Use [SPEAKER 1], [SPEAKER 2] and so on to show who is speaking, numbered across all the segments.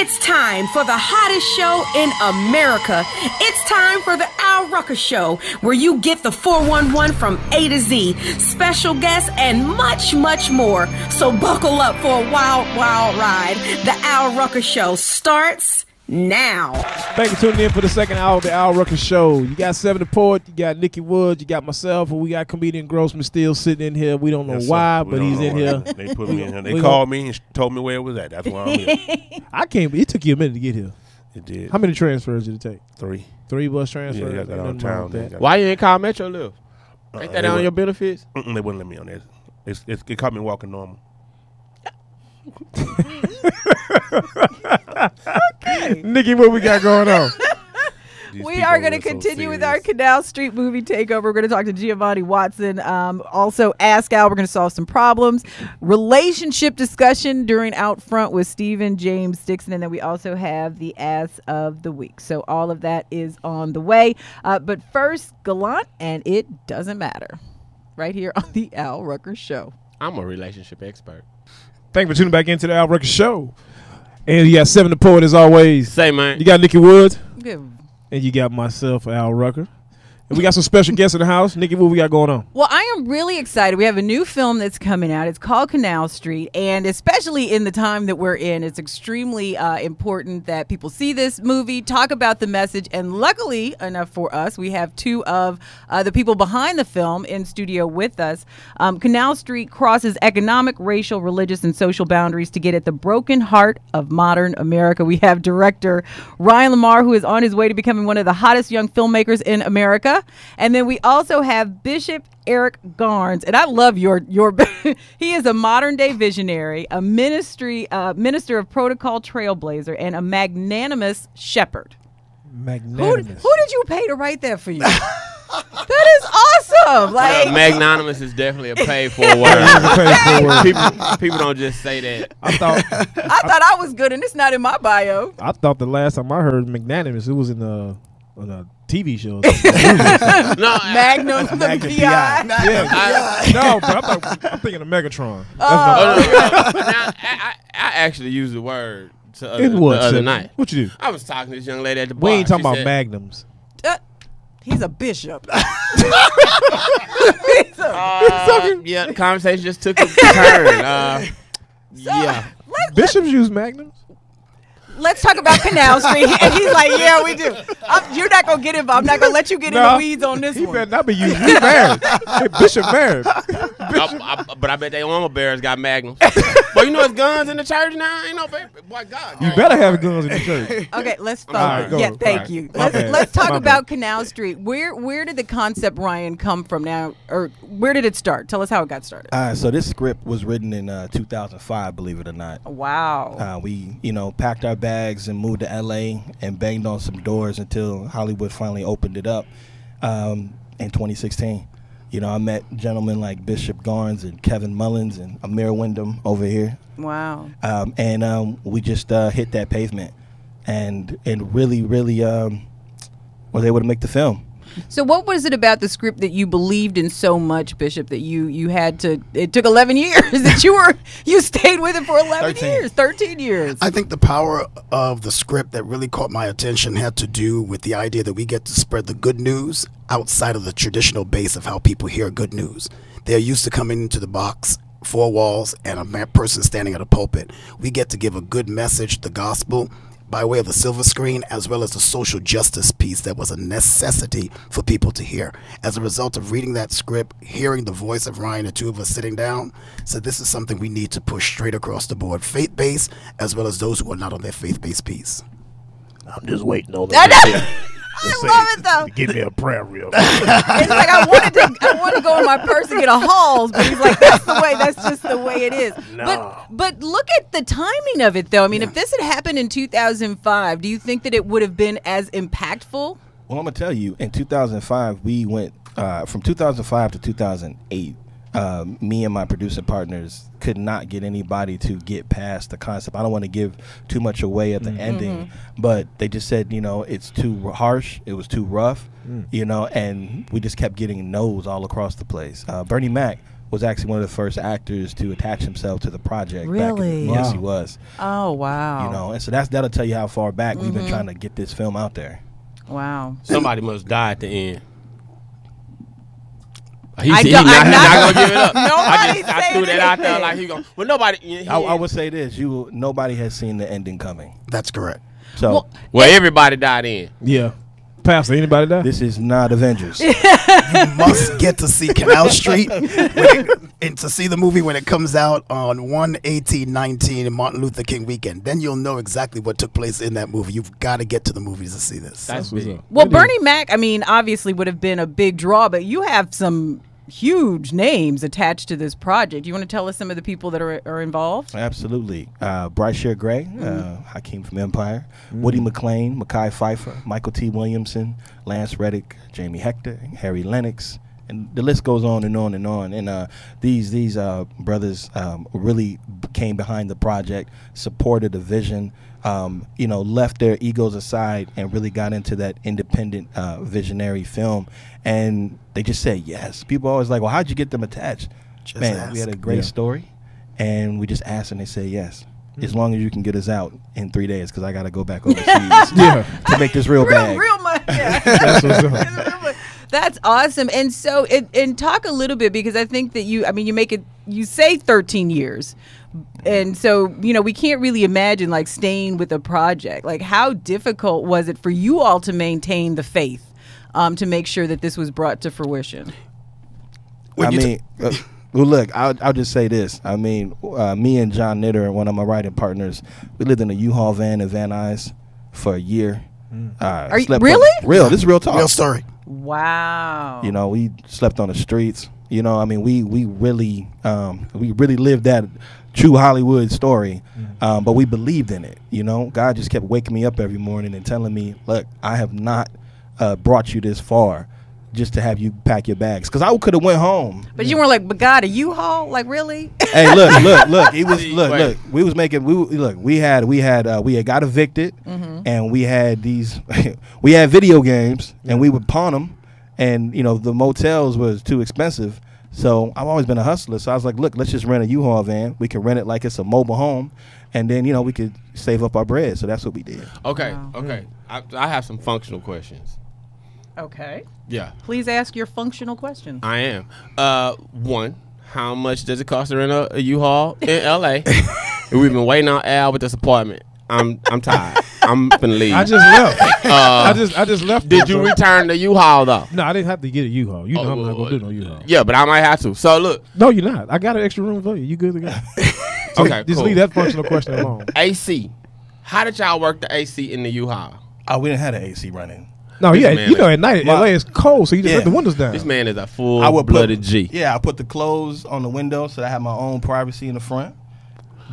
[SPEAKER 1] It's time for the hottest show in America. It's time for the Rucker Show, where you get the 411 from A to Z, special guests, and much, much more. So buckle up for a wild, wild ride. The Rucker Show starts now.
[SPEAKER 2] Thank you for tuning in for the second hour of the Rucker Show. You got Se7en the Poet, you got Nikki Woods, you got myself, and we got comedian Grossman still sitting in here. We don't know why, but he's in here.
[SPEAKER 3] They put me in here. They called me and told me where it was at. That's why I'm here.
[SPEAKER 2] I can't. It took you a minute to get here.
[SPEAKER 3] It did.
[SPEAKER 2] How many transfers did it take?
[SPEAKER 3] 3.
[SPEAKER 2] 3 bus transfers.
[SPEAKER 3] Yeah, I got out of town.
[SPEAKER 4] Why you ain't call Metro Lift? Ain't that on your benefits?
[SPEAKER 3] They wouldn't let me on there. It caught me walking normal.
[SPEAKER 2] Okay. Nikki, what we got going on?
[SPEAKER 5] We are going to continue with our Canal Street movie takeover. We're going to talk to Giovanni Watson. Also, Ask Al. We're going to solve some problems. Relationship discussion during Out Front with Stephen James Dixon. And then we also have the Ass of the Week. So all of that is on the way. But first, Gallant, and it doesn't matter. Right here on the Al Rucker Show.
[SPEAKER 4] I'm a relationship expert.
[SPEAKER 2] Thank you for tuning back into the Al Rucker Show. And you got Se7en the Poet as always.
[SPEAKER 4] Say, man.
[SPEAKER 2] You got Nikki Woods.
[SPEAKER 5] Good.
[SPEAKER 2] And you got myself, Al Rucker. And we got some special guests in the house. Nikki, what we got going on?
[SPEAKER 5] Well, I am really excited. We have a new film that's coming out. It's called Canal Street. And especially in the time that we're in, it's extremely important that people see this movie, talk about the message. And luckily enough for us, we have 2 of the people behind the film in studio with us. Canal Street crosses economic, racial, religious, and social boundaries to get at the broken heart of modern America. We have director Ryan Lamar, who is on his way to becoming one of the hottest young filmmakers in America. And then we also have Bishop Eric Garnes, and I love your he is a modern day visionary, a minister of protocol trailblazer, and a magnanimous shepherd.
[SPEAKER 2] Magnanimous.
[SPEAKER 5] Who did you pay to write that for you? That is awesome. Like
[SPEAKER 4] magnanimous is definitely a paid for word. People don't just say that.
[SPEAKER 2] I thought
[SPEAKER 5] I was good, and it's not in my bio.
[SPEAKER 2] I thought the last time I heard magnanimous, it was in a TV show.
[SPEAKER 5] No, Magnum the PI.
[SPEAKER 2] No, but I'm thinking of Megatron.
[SPEAKER 4] I actually used the word the other night.
[SPEAKER 2] What you do?
[SPEAKER 4] I was talking to this young lady at the bar.
[SPEAKER 2] We ain't talking about magnums.
[SPEAKER 5] He's a bishop.
[SPEAKER 4] Yeah, the conversation just took a turn.
[SPEAKER 2] Bishops use magnums?
[SPEAKER 5] Let's talk about Canal Street. And he's like, yeah, we do. You're not going to get involved. I'm not going to let you get in the weeds on this one.
[SPEAKER 2] He better not be using. He's married. Hey, Bishop married.
[SPEAKER 4] But I bet they armor bearers got magnums. But you know it's guns in the church now? Ain't no baby. Boy, God.
[SPEAKER 2] You better have guns in the church.
[SPEAKER 5] Okay, let's focus.
[SPEAKER 2] Right,
[SPEAKER 5] thank you. Let's talk about Canal Street. Where did the concept, Ryan, come from now? Or where did it start? Tell us how it got started.
[SPEAKER 6] So this script was written in 2005, believe it or not.
[SPEAKER 5] Wow.
[SPEAKER 6] We, packed our bags and moved to LA and banged on some doors until Hollywood finally opened it up in 2016. I met gentlemen like Bishop Garnes and Kevin Mullins and Amir Wyndham over here.
[SPEAKER 5] Wow.
[SPEAKER 6] And we just hit that pavement and really was able to make the film.
[SPEAKER 5] So what was it about the script that you believed in so much, Bishop, that you had to, it took 11 years, that you stayed with it for 13 years.
[SPEAKER 7] I think the power of the script that really caught my attention had to do with the idea that we get to spread the good news outside of the traditional base of how people hear good news. They're used to coming into the box, 4 walls, and a person standing at a pulpit. We get to give a good message, the gospel, by way of the silver screen, as well as the social justice piece that was a necessity for people to hear. As a result of reading that script, hearing the voice of Ryan, the 2 of us sitting down, said this is something we need to push straight across the board, faith-based, as well as those who are not on their faith-based piece.
[SPEAKER 3] I'm just waiting on that.
[SPEAKER 5] I love it though.
[SPEAKER 3] Give me a prayer reel.
[SPEAKER 5] It's like I want to go in my purse and get a Halls, but he's like, that's just the way it is.
[SPEAKER 3] No.
[SPEAKER 5] But look at the timing of it though. I mean, if this had happened in 2005, do you think that it would have been as impactful?
[SPEAKER 6] Well, I'm gonna tell you, in 2005, we went from 2005 to 2008. Me and my producer partners could not get anybody to get past the concept. I don't want to give too much away at the ending, but they just said, it's too harsh, it was too rough, and we just kept getting no's all across the place. Bernie Mac was actually one of the first actors to attach himself to the project.
[SPEAKER 5] Really?
[SPEAKER 6] Yes, he was.
[SPEAKER 5] Oh, wow.
[SPEAKER 6] You know, and so that'll tell you how far back we've been trying to get this film out there.
[SPEAKER 5] Wow.
[SPEAKER 4] Somebody must die at the end.
[SPEAKER 5] I'm
[SPEAKER 4] not gonna give it up.
[SPEAKER 5] Nobody
[SPEAKER 4] I threw that out there like he going. Well, nobody.
[SPEAKER 6] I would say this: nobody has seen the ending coming.
[SPEAKER 7] That's correct.
[SPEAKER 6] So,
[SPEAKER 4] well, everybody died in.
[SPEAKER 2] Yeah. Pastor, anybody die?
[SPEAKER 6] This is not Avengers.
[SPEAKER 7] You must get to see Canal Street and to see the movie when it comes out on 1/18/19 Martin Luther King weekend. Then you'll know exactly what took place in that movie. You've got to get to the movies to see this.
[SPEAKER 4] That's big.
[SPEAKER 5] Well, Bernie Mac, I mean, obviously would have been a big draw, but you have some huge names attached to this project. You want to tell us some of the people that are involved?
[SPEAKER 6] Absolutely. Bryce Shear Gray, Hakeem from Empire, Woody McClain, Mekhi Phifer, Michael T. Williamson, Lance Reddick, Jamie Hector, Harry Lennox, and the list goes on and on and on. And these brothers really came behind the project, supported the vision, left their egos aside and really got into that independent visionary film. And they just said yes. People are always like, well, how'd you get them attached?
[SPEAKER 7] Just
[SPEAKER 6] Man,
[SPEAKER 7] ask.
[SPEAKER 6] we had a great story, and we just asked, and they said yes. As long as you can get us out in 3 days, because I got to go back overseas to make this real bag.
[SPEAKER 5] Real money. Yeah.
[SPEAKER 2] That's what's up.
[SPEAKER 5] That's awesome. And so, and talk a little bit, because I think that you say 13 years. And so, we can't really imagine like staying with a project. Like, how difficult was it for you all to maintain the faith, to make sure that this was brought to fruition?
[SPEAKER 6] Well, look, I'll just say this. I mean, me and John Knitter, one of my writing partners, we lived in a U-Haul van in Van Nuys for a year.
[SPEAKER 5] Are you really?
[SPEAKER 6] Real. This is real talk.
[SPEAKER 7] Real story.
[SPEAKER 5] Wow.
[SPEAKER 6] We slept on the streets. We really lived that true Hollywood story, but we believed in it. God just kept waking me up every morning and telling me, look, I have not brought you this far just to have you pack your bags, because I could have went home.
[SPEAKER 5] But you weren't like, but God, a U-Haul? Like, really?
[SPEAKER 6] Hey, look. He was look. We was making. We had got evicted, and we had these. We had video games, and we would pawn them, and the motels was too expensive. So I've always been a hustler. So I was like, look, let's just rent a U-Haul van. We can rent it like it's a mobile home, and then we could save up our bread. So that's what we did.
[SPEAKER 4] Okay,
[SPEAKER 5] Wow.
[SPEAKER 4] okay. I have some functional questions.
[SPEAKER 5] Okay.
[SPEAKER 4] Yeah,
[SPEAKER 5] Please ask your functional questions.
[SPEAKER 4] I am. One, how much does it cost to rent a U-Haul in L.A.? We've been waiting on Al with this apartment. I'm tired. I'm finna leave.
[SPEAKER 2] I just left. I just left.
[SPEAKER 4] Did you return the U-Haul though?
[SPEAKER 2] No, I didn't have to get a U-Haul. I'm not gonna do no U-Haul.
[SPEAKER 4] Yeah, but I might have to. So look.
[SPEAKER 2] No, you're not. I got an extra room for you. You good to go? So
[SPEAKER 4] Okay,
[SPEAKER 2] just
[SPEAKER 4] cool.
[SPEAKER 2] leave that functional question alone.
[SPEAKER 4] AC. How did y'all work the AC in the U-Haul?
[SPEAKER 6] Oh, we didn't have an AC running.
[SPEAKER 2] No,
[SPEAKER 4] This
[SPEAKER 2] yeah,
[SPEAKER 4] man
[SPEAKER 2] at night LA is cold, so you just let the windows down.
[SPEAKER 4] This man is a full-blooded G.
[SPEAKER 6] Yeah, I put the clothes on the window so that I had my own privacy in the front.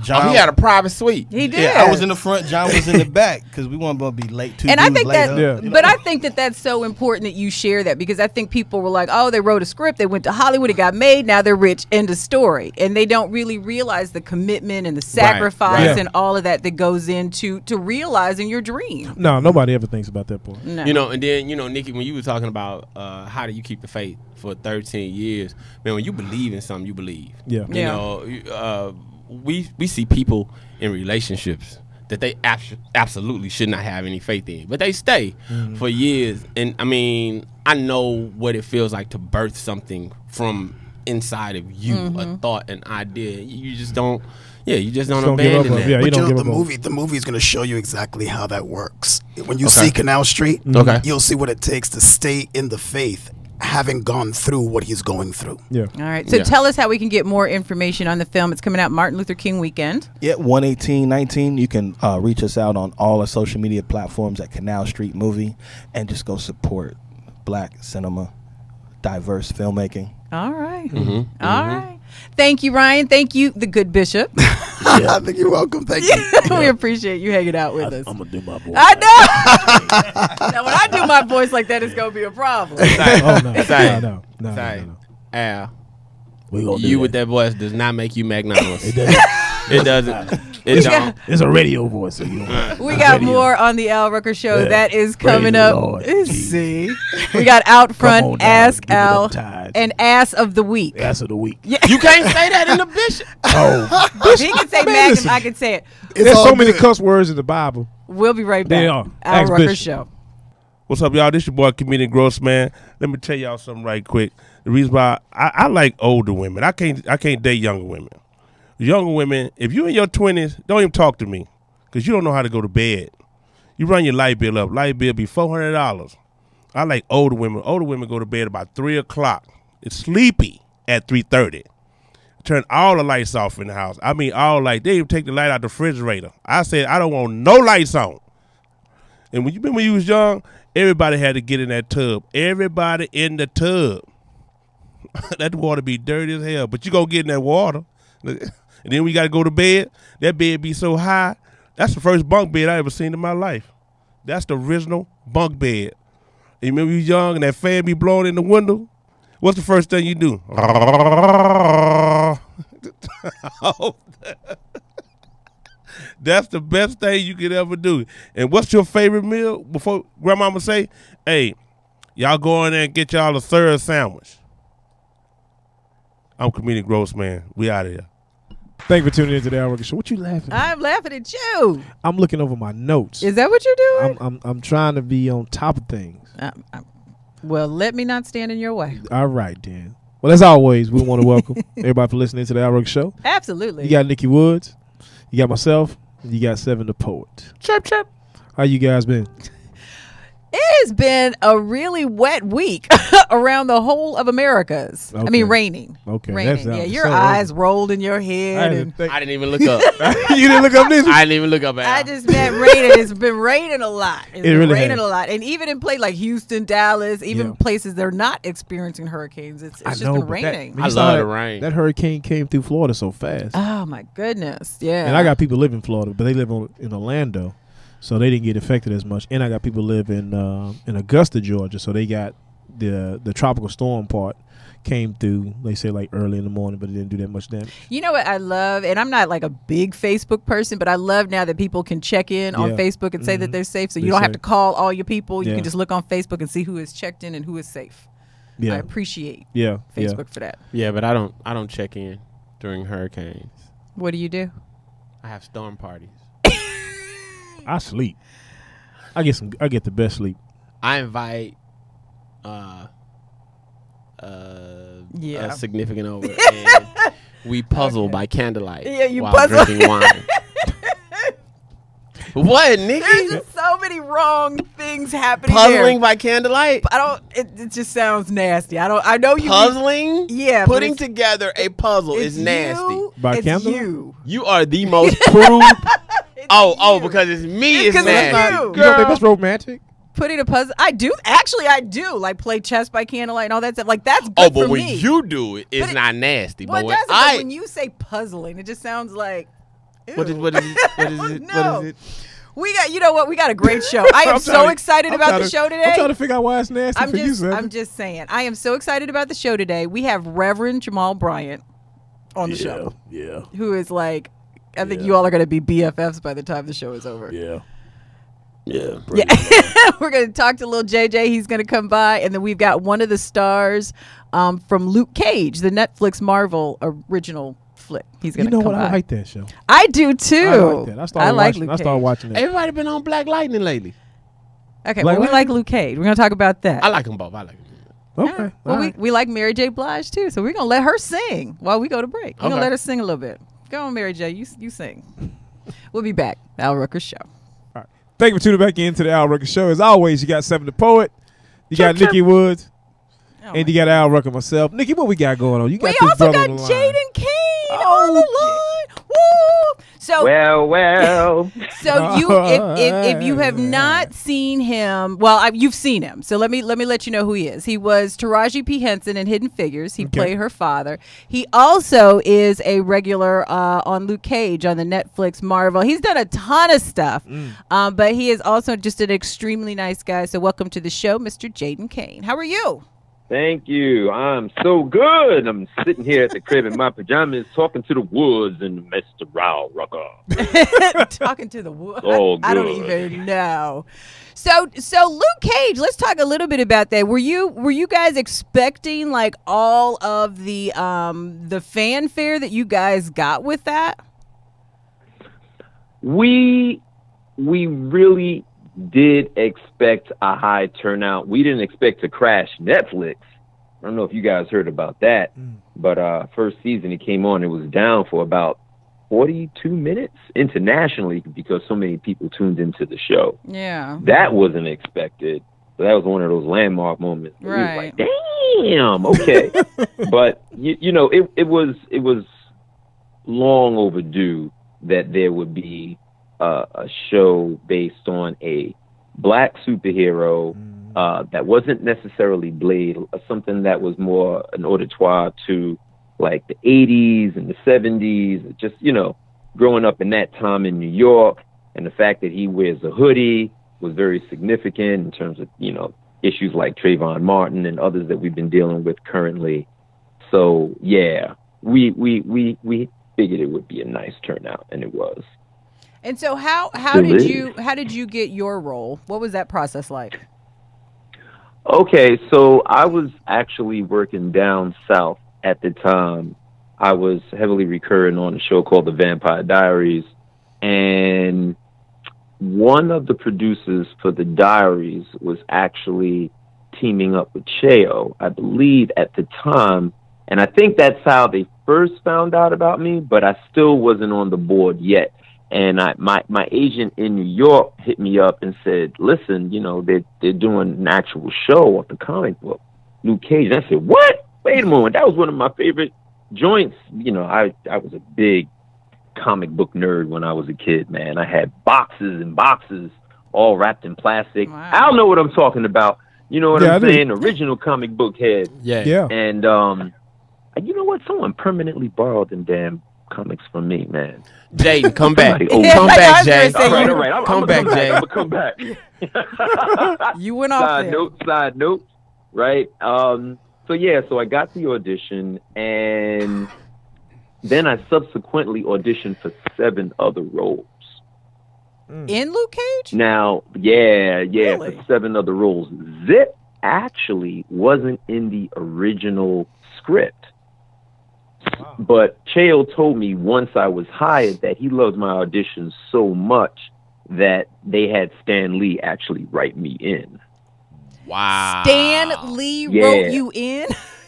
[SPEAKER 4] John, he had a private suite.
[SPEAKER 5] He did.
[SPEAKER 6] Yeah, I was in the front. John was in the back because we weren't going to be late.
[SPEAKER 5] And I think that,
[SPEAKER 2] Yeah.
[SPEAKER 5] but I think that that's so important that you share that, because I think people were like, oh, they wrote a script, they went to Hollywood, it got made, now they're rich, end of story. And they don't really realize the commitment and the sacrifice
[SPEAKER 2] right.
[SPEAKER 5] and all of that goes into realizing your dream.
[SPEAKER 2] No, nobody ever thinks about that part.
[SPEAKER 5] No.
[SPEAKER 4] And then, Nikki, when you were talking about how do you keep the faith for 13 years, man, when you believe in something, you believe.
[SPEAKER 2] Yeah.
[SPEAKER 5] Yeah.
[SPEAKER 4] We see people in relationships that they absolutely should not have any faith in, but they stay for years. And I mean, I know what it feels like to birth something from inside of you, a thought, an idea. You just don't. Yeah, you just don't abandon that.
[SPEAKER 2] Yeah, you
[SPEAKER 7] But
[SPEAKER 2] don't give
[SPEAKER 7] the movie is going to show you exactly how that works. When you see Canal Street, you'll see what it takes to stay in the faith, having gone through what he's going through.
[SPEAKER 2] Yeah.
[SPEAKER 5] All right. So tell us how we can get more information on the film. It's coming out Martin Luther King weekend.
[SPEAKER 6] Yeah, 1/18/19. You can reach us out on all our social media platforms at Canal Street Movie, and just go support Black cinema, diverse filmmaking.
[SPEAKER 5] All right. All right. Thank you, Ryan. Thank you, the good bishop.
[SPEAKER 7] I think you're welcome. Thank you.
[SPEAKER 5] We appreciate you hanging out with us.
[SPEAKER 2] I'm gonna do my voice.
[SPEAKER 5] I know. Now, when I do my voice like that, it's gonna be a problem.
[SPEAKER 2] Oh no.
[SPEAKER 4] Say.
[SPEAKER 2] No.
[SPEAKER 4] Al,
[SPEAKER 2] We gonna do
[SPEAKER 4] you
[SPEAKER 2] that.
[SPEAKER 4] with that voice does not make you McDonald's.
[SPEAKER 2] It doesn't.
[SPEAKER 4] It doesn't. It don't.
[SPEAKER 2] It's a radio voice. So you don't
[SPEAKER 5] We got more on the Al Rucker Show.
[SPEAKER 2] Yeah.
[SPEAKER 5] That is
[SPEAKER 2] Praise
[SPEAKER 5] coming
[SPEAKER 2] the
[SPEAKER 5] up.
[SPEAKER 2] Lord.
[SPEAKER 5] See, we got out
[SPEAKER 2] on
[SPEAKER 5] front.
[SPEAKER 2] down,
[SPEAKER 5] Ask
[SPEAKER 2] give it
[SPEAKER 5] Al
[SPEAKER 2] up tides.
[SPEAKER 5] and Ass of the Week.
[SPEAKER 2] Ass of the week.
[SPEAKER 5] Yeah.
[SPEAKER 4] You can't say that in the Bishop.
[SPEAKER 2] Oh,
[SPEAKER 5] He can say
[SPEAKER 2] Man,
[SPEAKER 5] Magnum.
[SPEAKER 2] listen.
[SPEAKER 5] I can say it.
[SPEAKER 2] there's
[SPEAKER 7] all
[SPEAKER 2] so many
[SPEAKER 7] good.
[SPEAKER 2] cuss words in the Bible.
[SPEAKER 5] We'll be right back.
[SPEAKER 2] They are.
[SPEAKER 5] Al
[SPEAKER 2] Ask
[SPEAKER 5] Rucker
[SPEAKER 2] Bishop.
[SPEAKER 5] Show.
[SPEAKER 3] What's up, y'all? This your boy, Comedian Gross, man. Let me tell y'all something right quick. The reason why I like older women. I can't date younger women. Younger women, if you're in your 20s, don't even talk to me because you don't know how to go to bed. You run your light bill up. Light bill be $400. I like older women. Older women go to bed about 3 o'clock. It's sleepy at 3:30. Turn all the lights off in the house. I mean, all light. They even take the light out the refrigerator. I said, I don't want no lights on. And when you was young, everybody had to get in that tub. Everybody in the tub. That water be dirty as hell, but you gonna get in that water. And then we got to go to bed. That bed be so high. That's the first bunk bed I ever seen in my life. That's the original bunk bed. And you remember you was young and that fan be blowing in the window? What's the first thing you do? That's the best thing you could ever do. And what's your favorite meal? Before grandmama say, hey, y'all go in there and get y'all a third sandwich. I'm Comedian Gross, man. We out of here.
[SPEAKER 2] Thank you for tuning into the Al Rucker Show. What you laughing at?
[SPEAKER 5] I'm laughing at you.
[SPEAKER 2] I'm looking over my notes.
[SPEAKER 5] Is that what you're doing?
[SPEAKER 2] I'm trying to be on top of things.
[SPEAKER 5] Well, let me not stand in your way.
[SPEAKER 2] All right, then. Well, as always, we want to welcome everybody for listening to the Al Rucker Show.
[SPEAKER 5] Absolutely.
[SPEAKER 2] You got Nikki Woods. You got myself. You got Se7en the Poet.
[SPEAKER 5] Chirp, chirp.
[SPEAKER 2] How you guys been?
[SPEAKER 5] It has been a really wet week around the whole of Americas. I
[SPEAKER 2] Okay.
[SPEAKER 5] mean, raining.
[SPEAKER 2] Okay,
[SPEAKER 5] Raining.
[SPEAKER 2] that's
[SPEAKER 5] Yeah,
[SPEAKER 2] out.
[SPEAKER 5] your
[SPEAKER 2] So
[SPEAKER 5] eyes rolled in your
[SPEAKER 2] I
[SPEAKER 5] head.
[SPEAKER 2] didn't
[SPEAKER 5] And
[SPEAKER 2] think-
[SPEAKER 4] I didn't even look up.
[SPEAKER 2] You didn't look up this?
[SPEAKER 4] I didn't even look up. Al.
[SPEAKER 5] I just meant raining. It's been raining a lot. It's been
[SPEAKER 2] really
[SPEAKER 5] raining
[SPEAKER 2] has.
[SPEAKER 5] a lot. And even in places like Houston, Dallas, even
[SPEAKER 2] Yeah.
[SPEAKER 5] places they're not experiencing hurricanes, it's just been
[SPEAKER 2] but
[SPEAKER 5] raining.
[SPEAKER 4] I
[SPEAKER 2] you saw
[SPEAKER 4] love
[SPEAKER 2] that-
[SPEAKER 4] the rain.
[SPEAKER 2] That hurricane came through Florida so fast.
[SPEAKER 5] Oh, my goodness. Yeah.
[SPEAKER 2] And I got people live in Florida, but they live in Orlando, so they didn't get affected as much. And I got people live in Augusta, Georgia, so they got the tropical storm part came through. They say like early in the morning, but it didn't do that much damage.
[SPEAKER 5] You know what I love, and I'm not like a big Facebook person, but I love now that people can check in on
[SPEAKER 2] Yeah.
[SPEAKER 5] Facebook and say that they're safe. So you
[SPEAKER 2] They're
[SPEAKER 5] don't have to
[SPEAKER 2] safe.
[SPEAKER 5] call all your people. You
[SPEAKER 2] Yeah.
[SPEAKER 5] can just look on Facebook and see who is checked in and who is safe. I
[SPEAKER 2] Yeah,
[SPEAKER 5] appreciate
[SPEAKER 2] yeah,
[SPEAKER 5] Facebook for that.
[SPEAKER 4] Yeah, but I don't check in during hurricanes.
[SPEAKER 5] What do you do?
[SPEAKER 4] I have storm parties.
[SPEAKER 2] I sleep. I get the best sleep.
[SPEAKER 4] I invite
[SPEAKER 5] Yeah.
[SPEAKER 4] a significant over, and we puzzle by candlelight.
[SPEAKER 5] Yeah, you
[SPEAKER 4] while
[SPEAKER 5] puzzle.
[SPEAKER 4] drinking wine. What, Nikki?
[SPEAKER 5] There's just so many wrong things happening
[SPEAKER 4] Puzzling
[SPEAKER 5] there.
[SPEAKER 4] by candlelight?
[SPEAKER 5] I don't. It just sounds nasty. I know you.
[SPEAKER 4] Puzzling?
[SPEAKER 5] Yeah, but
[SPEAKER 4] Putting
[SPEAKER 5] it's-
[SPEAKER 4] together a puzzle
[SPEAKER 5] It's
[SPEAKER 4] is nasty.
[SPEAKER 5] You,
[SPEAKER 2] By
[SPEAKER 5] it's
[SPEAKER 2] candlelight?
[SPEAKER 5] you.
[SPEAKER 4] You are the most proved. Oh, because it's me.
[SPEAKER 5] It's
[SPEAKER 4] It's
[SPEAKER 5] 'cause it's
[SPEAKER 4] nasty.
[SPEAKER 5] you.
[SPEAKER 2] You don't think that's romantic?
[SPEAKER 5] Putting a puzzle. I do. Actually, I do. Like play chess by candlelight and all that stuff. Like that's good
[SPEAKER 4] Oh, but
[SPEAKER 5] for
[SPEAKER 4] when
[SPEAKER 5] me.
[SPEAKER 4] you do it, it's
[SPEAKER 5] But it-
[SPEAKER 4] not nasty.
[SPEAKER 5] Well,
[SPEAKER 4] But
[SPEAKER 5] it
[SPEAKER 4] when
[SPEAKER 5] doesn't, but
[SPEAKER 4] I
[SPEAKER 5] when you say puzzling, it just sounds like. Ew.
[SPEAKER 4] what is it? What is it?
[SPEAKER 5] No.
[SPEAKER 4] What is it?
[SPEAKER 5] We got. You know what? We got a great show. I am
[SPEAKER 2] I'm
[SPEAKER 5] so
[SPEAKER 2] trying to-
[SPEAKER 5] excited
[SPEAKER 2] I'm
[SPEAKER 5] about
[SPEAKER 2] trying
[SPEAKER 5] the
[SPEAKER 2] to-
[SPEAKER 5] show today.
[SPEAKER 2] I'm trying to figure out why it's nasty for you, Sam.
[SPEAKER 5] I'm just saying. I am so excited about the show today. We have Reverend Jamal Bryant on the show,
[SPEAKER 2] Yeah,
[SPEAKER 5] who is like, I think you all are going to be BFFs by the time the show is over.
[SPEAKER 2] yeah.
[SPEAKER 4] Yeah.
[SPEAKER 5] We're going to talk to little JJ. He's going to come by. And then we've got one of the stars from Luke Cage, the Netflix Marvel original flick. He's going
[SPEAKER 2] You
[SPEAKER 5] to
[SPEAKER 2] know
[SPEAKER 5] come
[SPEAKER 2] what?
[SPEAKER 5] by.
[SPEAKER 2] I like that show.
[SPEAKER 5] I do too.
[SPEAKER 2] I like that. I started
[SPEAKER 5] like
[SPEAKER 2] watching.
[SPEAKER 5] Luke
[SPEAKER 2] I started
[SPEAKER 5] Cage.
[SPEAKER 2] watching that.
[SPEAKER 4] Everybody been on Black Lightning lately.
[SPEAKER 5] Okay,
[SPEAKER 2] Black
[SPEAKER 5] well, we
[SPEAKER 2] Lightning?
[SPEAKER 5] like Luke Cage. We're going to talk about that.
[SPEAKER 4] I like them both. I like them.
[SPEAKER 2] Okay.
[SPEAKER 5] Well,
[SPEAKER 2] all right.
[SPEAKER 5] we like Mary J. Blige too, so we're gonna let her sing while we go to break. We're gonna
[SPEAKER 4] Okay.
[SPEAKER 5] let her sing a little bit. Go on, Mary J. You sing. We'll be back. Al Rucker Show.
[SPEAKER 2] Thank you for tuning back into the Al Rucker Show. As always, you got Se7en the Poet, you got Nikki Woods, and you got Al Rucker myself. Nikki, what we got going on? You got
[SPEAKER 5] We
[SPEAKER 2] this
[SPEAKER 5] also
[SPEAKER 2] brother
[SPEAKER 5] got
[SPEAKER 2] on the line.
[SPEAKER 5] Jaden Kane on the line. Woo! So
[SPEAKER 8] Well.
[SPEAKER 5] So you, if you have not seen him, well, you've seen him. So let me let you know who he is. He was Taraji P. Henson in Hidden Figures. He played her father. He also is a regular on Luke Cage on the Netflix Marvel. He's done a ton of stuff, but he is also just an extremely nice guy. So welcome to the show, Mr. Jaden Kane. How are you?
[SPEAKER 8] Thank you. I'm so good. I'm sitting here at the crib in my pajamas talking to the woods and Mr. Rucker.
[SPEAKER 5] Talking to the woods.
[SPEAKER 8] Oh,
[SPEAKER 5] I don't
[SPEAKER 8] good.
[SPEAKER 5] even know. So Luke Cage, let's talk a little bit about that. Were you guys expecting like all of the fanfare that you guys got with that?
[SPEAKER 8] We really did expect a high turnout. We didn't expect to crash Netflix. I don't know if you guys heard about that, but first season it came on, it was down for about 42 minutes internationally because so many people tuned into the show.
[SPEAKER 5] Yeah.
[SPEAKER 8] That wasn't expected. So that was one of those landmark moments.
[SPEAKER 5] Right.
[SPEAKER 8] It was like, damn, okay. But you know, it was long overdue that there would be a show based on a black superhero that wasn't necessarily Blade, something that was more an auditoire to like the 80s and the 70s, just, you know, growing up in that time in New York, and the fact that he wears a hoodie was very significant in terms of, you know, issues like Trayvon Martin and others that we've been dealing with currently. So yeah, we figured it would be a nice turnout, and it was.
[SPEAKER 5] And so how did you get your role? What was that process like?
[SPEAKER 8] Okay, so I was actually working down south at the time. I was heavily recurring on a show called The Vampire Diaries, and one of the producers for The Diaries was actually teaming up with Cheo, I believe, at the time. And I think that's how they first found out about me, but I still wasn't on the board yet. And my agent in New York hit me up and said, listen, you know, they're doing an actual show of the comic book, Luke Cage. And I said, what? Wait a moment. That was one of my favorite joints. You know, I was a big comic book nerd when I was a kid, man. I had boxes and boxes all wrapped in plastic.
[SPEAKER 5] Wow.
[SPEAKER 8] I don't know what I'm talking about. You know what I'm saying? Original comic book head.
[SPEAKER 2] Yeah.
[SPEAKER 8] And you know what? Someone permanently borrowed them damn comics from me, man.
[SPEAKER 4] Jaden, come back.
[SPEAKER 5] Yeah,
[SPEAKER 4] Come back,
[SPEAKER 5] I was
[SPEAKER 4] Jaden.
[SPEAKER 5] gonna say,
[SPEAKER 8] All right.
[SPEAKER 4] Come back, Jaden.
[SPEAKER 8] I'm gonna come back.
[SPEAKER 5] You went off there.
[SPEAKER 8] Side note, right? So I got the audition, and then I subsequently auditioned for 7 other roles.
[SPEAKER 5] In Luke Cage?
[SPEAKER 8] Now,
[SPEAKER 5] Really?
[SPEAKER 8] for 7 other roles. Zip actually wasn't in the original script. Wow. But Cheo told me once I was hired that he loved my auditions so much that they had Stan Lee actually write me in.
[SPEAKER 4] Wow.
[SPEAKER 5] Stan Lee wrote you in?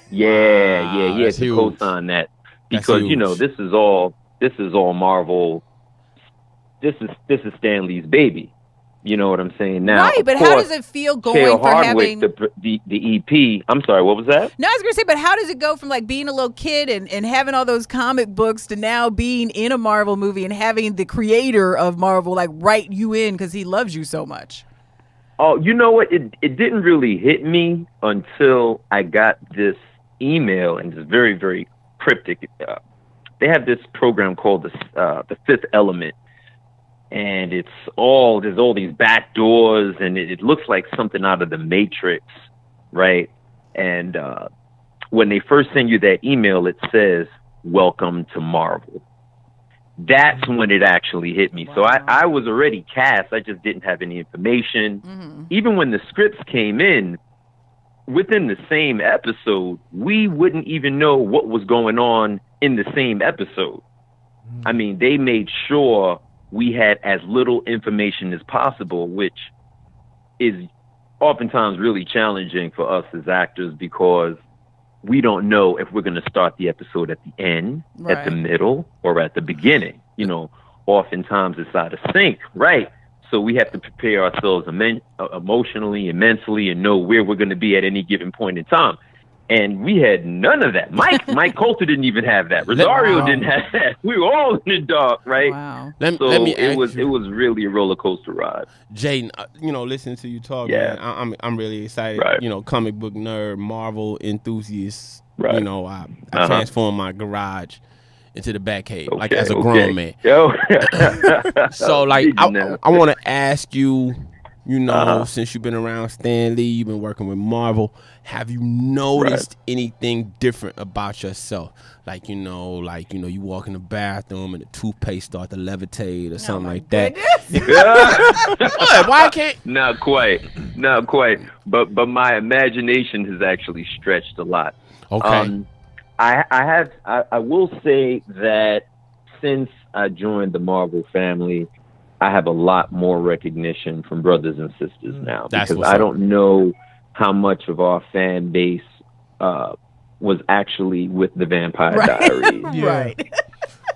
[SPEAKER 8] Yeah, he had
[SPEAKER 4] That's
[SPEAKER 8] to
[SPEAKER 4] huge.
[SPEAKER 8] co-sign that because you know this is all Marvel. This is Stan Lee's baby. You know what I'm saying? Now,
[SPEAKER 5] right, but how does it feel going
[SPEAKER 8] Chael
[SPEAKER 5] for
[SPEAKER 8] Hardwick,
[SPEAKER 5] having
[SPEAKER 8] the EP? I'm sorry, what was that?
[SPEAKER 5] No, I was gonna say, but how does it go from like being a little kid and having all those comic books to now being in a Marvel movie and having the creator of Marvel like write you in because he loves you so much?
[SPEAKER 8] Oh, you know what? It didn't really hit me until I got this email, and it's very, very cryptic. They have this program called the Fifth Element. And there's all these back doors, and it looks like something out of the Matrix, right? And when they first send you that email, it says, "Welcome to Marvel." That's when it actually hit me. Wow. So I was already cast. I just didn't have any information. Mm-hmm. Even when the scripts came in, within the same episode, we wouldn't even know what was going on in the same episode. Mm-hmm. I mean, they made sure we had as little information as possible, which is oftentimes really challenging for us as actors because we don't know if we're going to start the episode at the end, right, at the middle, or at the beginning. You know, oftentimes it's out of sync, right? So we have to prepare ourselves emotionally and mentally and know where we're going to be at any given point in time. And we had none of that. Mike Coulter didn't even have that. Rosario didn't have that. We were all in the dark, right?
[SPEAKER 5] Wow.
[SPEAKER 4] Let me
[SPEAKER 8] it was really a roller coaster ride.
[SPEAKER 4] Jaden, listening to you talk,
[SPEAKER 8] yeah,
[SPEAKER 4] man, I'm really excited.
[SPEAKER 8] Right.
[SPEAKER 4] You know, comic book nerd, Marvel enthusiast.
[SPEAKER 8] Right.
[SPEAKER 4] You know, I transformed my garage into the Batcave, like as a grown man.
[SPEAKER 8] Yo.
[SPEAKER 4] So, like, I want to ask you, You know, since you've been around Stan Lee, you've been working with Marvel. Have you noticed anything different about yourself? Like, you walk in the bathroom and the toothpaste start to levitate or something like that. What? Why can't?
[SPEAKER 8] Not quite. But my imagination has actually stretched a lot.
[SPEAKER 4] Okay.
[SPEAKER 8] I will say that since I joined the Marvel family, I have a lot more recognition from brothers and sisters now.
[SPEAKER 4] That's
[SPEAKER 8] because
[SPEAKER 4] what's
[SPEAKER 8] I
[SPEAKER 4] up.
[SPEAKER 8] don't know how much of our fan base was actually with the Vampire Diaries.
[SPEAKER 5] Right.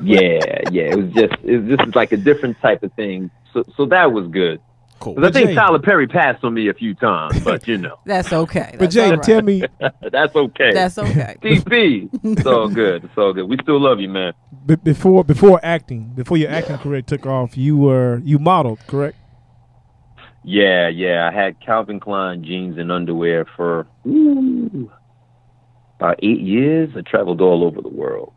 [SPEAKER 8] Yeah. It was just like a different type of thing. So that was good.
[SPEAKER 4] Cool.
[SPEAKER 8] 'Cause I think
[SPEAKER 2] Jay-
[SPEAKER 8] Tyler Perry passed on me a few times, but
[SPEAKER 5] That's okay.
[SPEAKER 2] But
[SPEAKER 5] That's
[SPEAKER 2] Jay,
[SPEAKER 5] all right.
[SPEAKER 2] tell me,
[SPEAKER 8] that's okay.
[SPEAKER 5] That's okay.
[SPEAKER 8] TP. It's all good. We still love you, man.
[SPEAKER 2] before your acting career took off, you modeled, correct?
[SPEAKER 8] Yeah. I had Calvin Klein jeans and underwear for about 8 years. I traveled all over the world.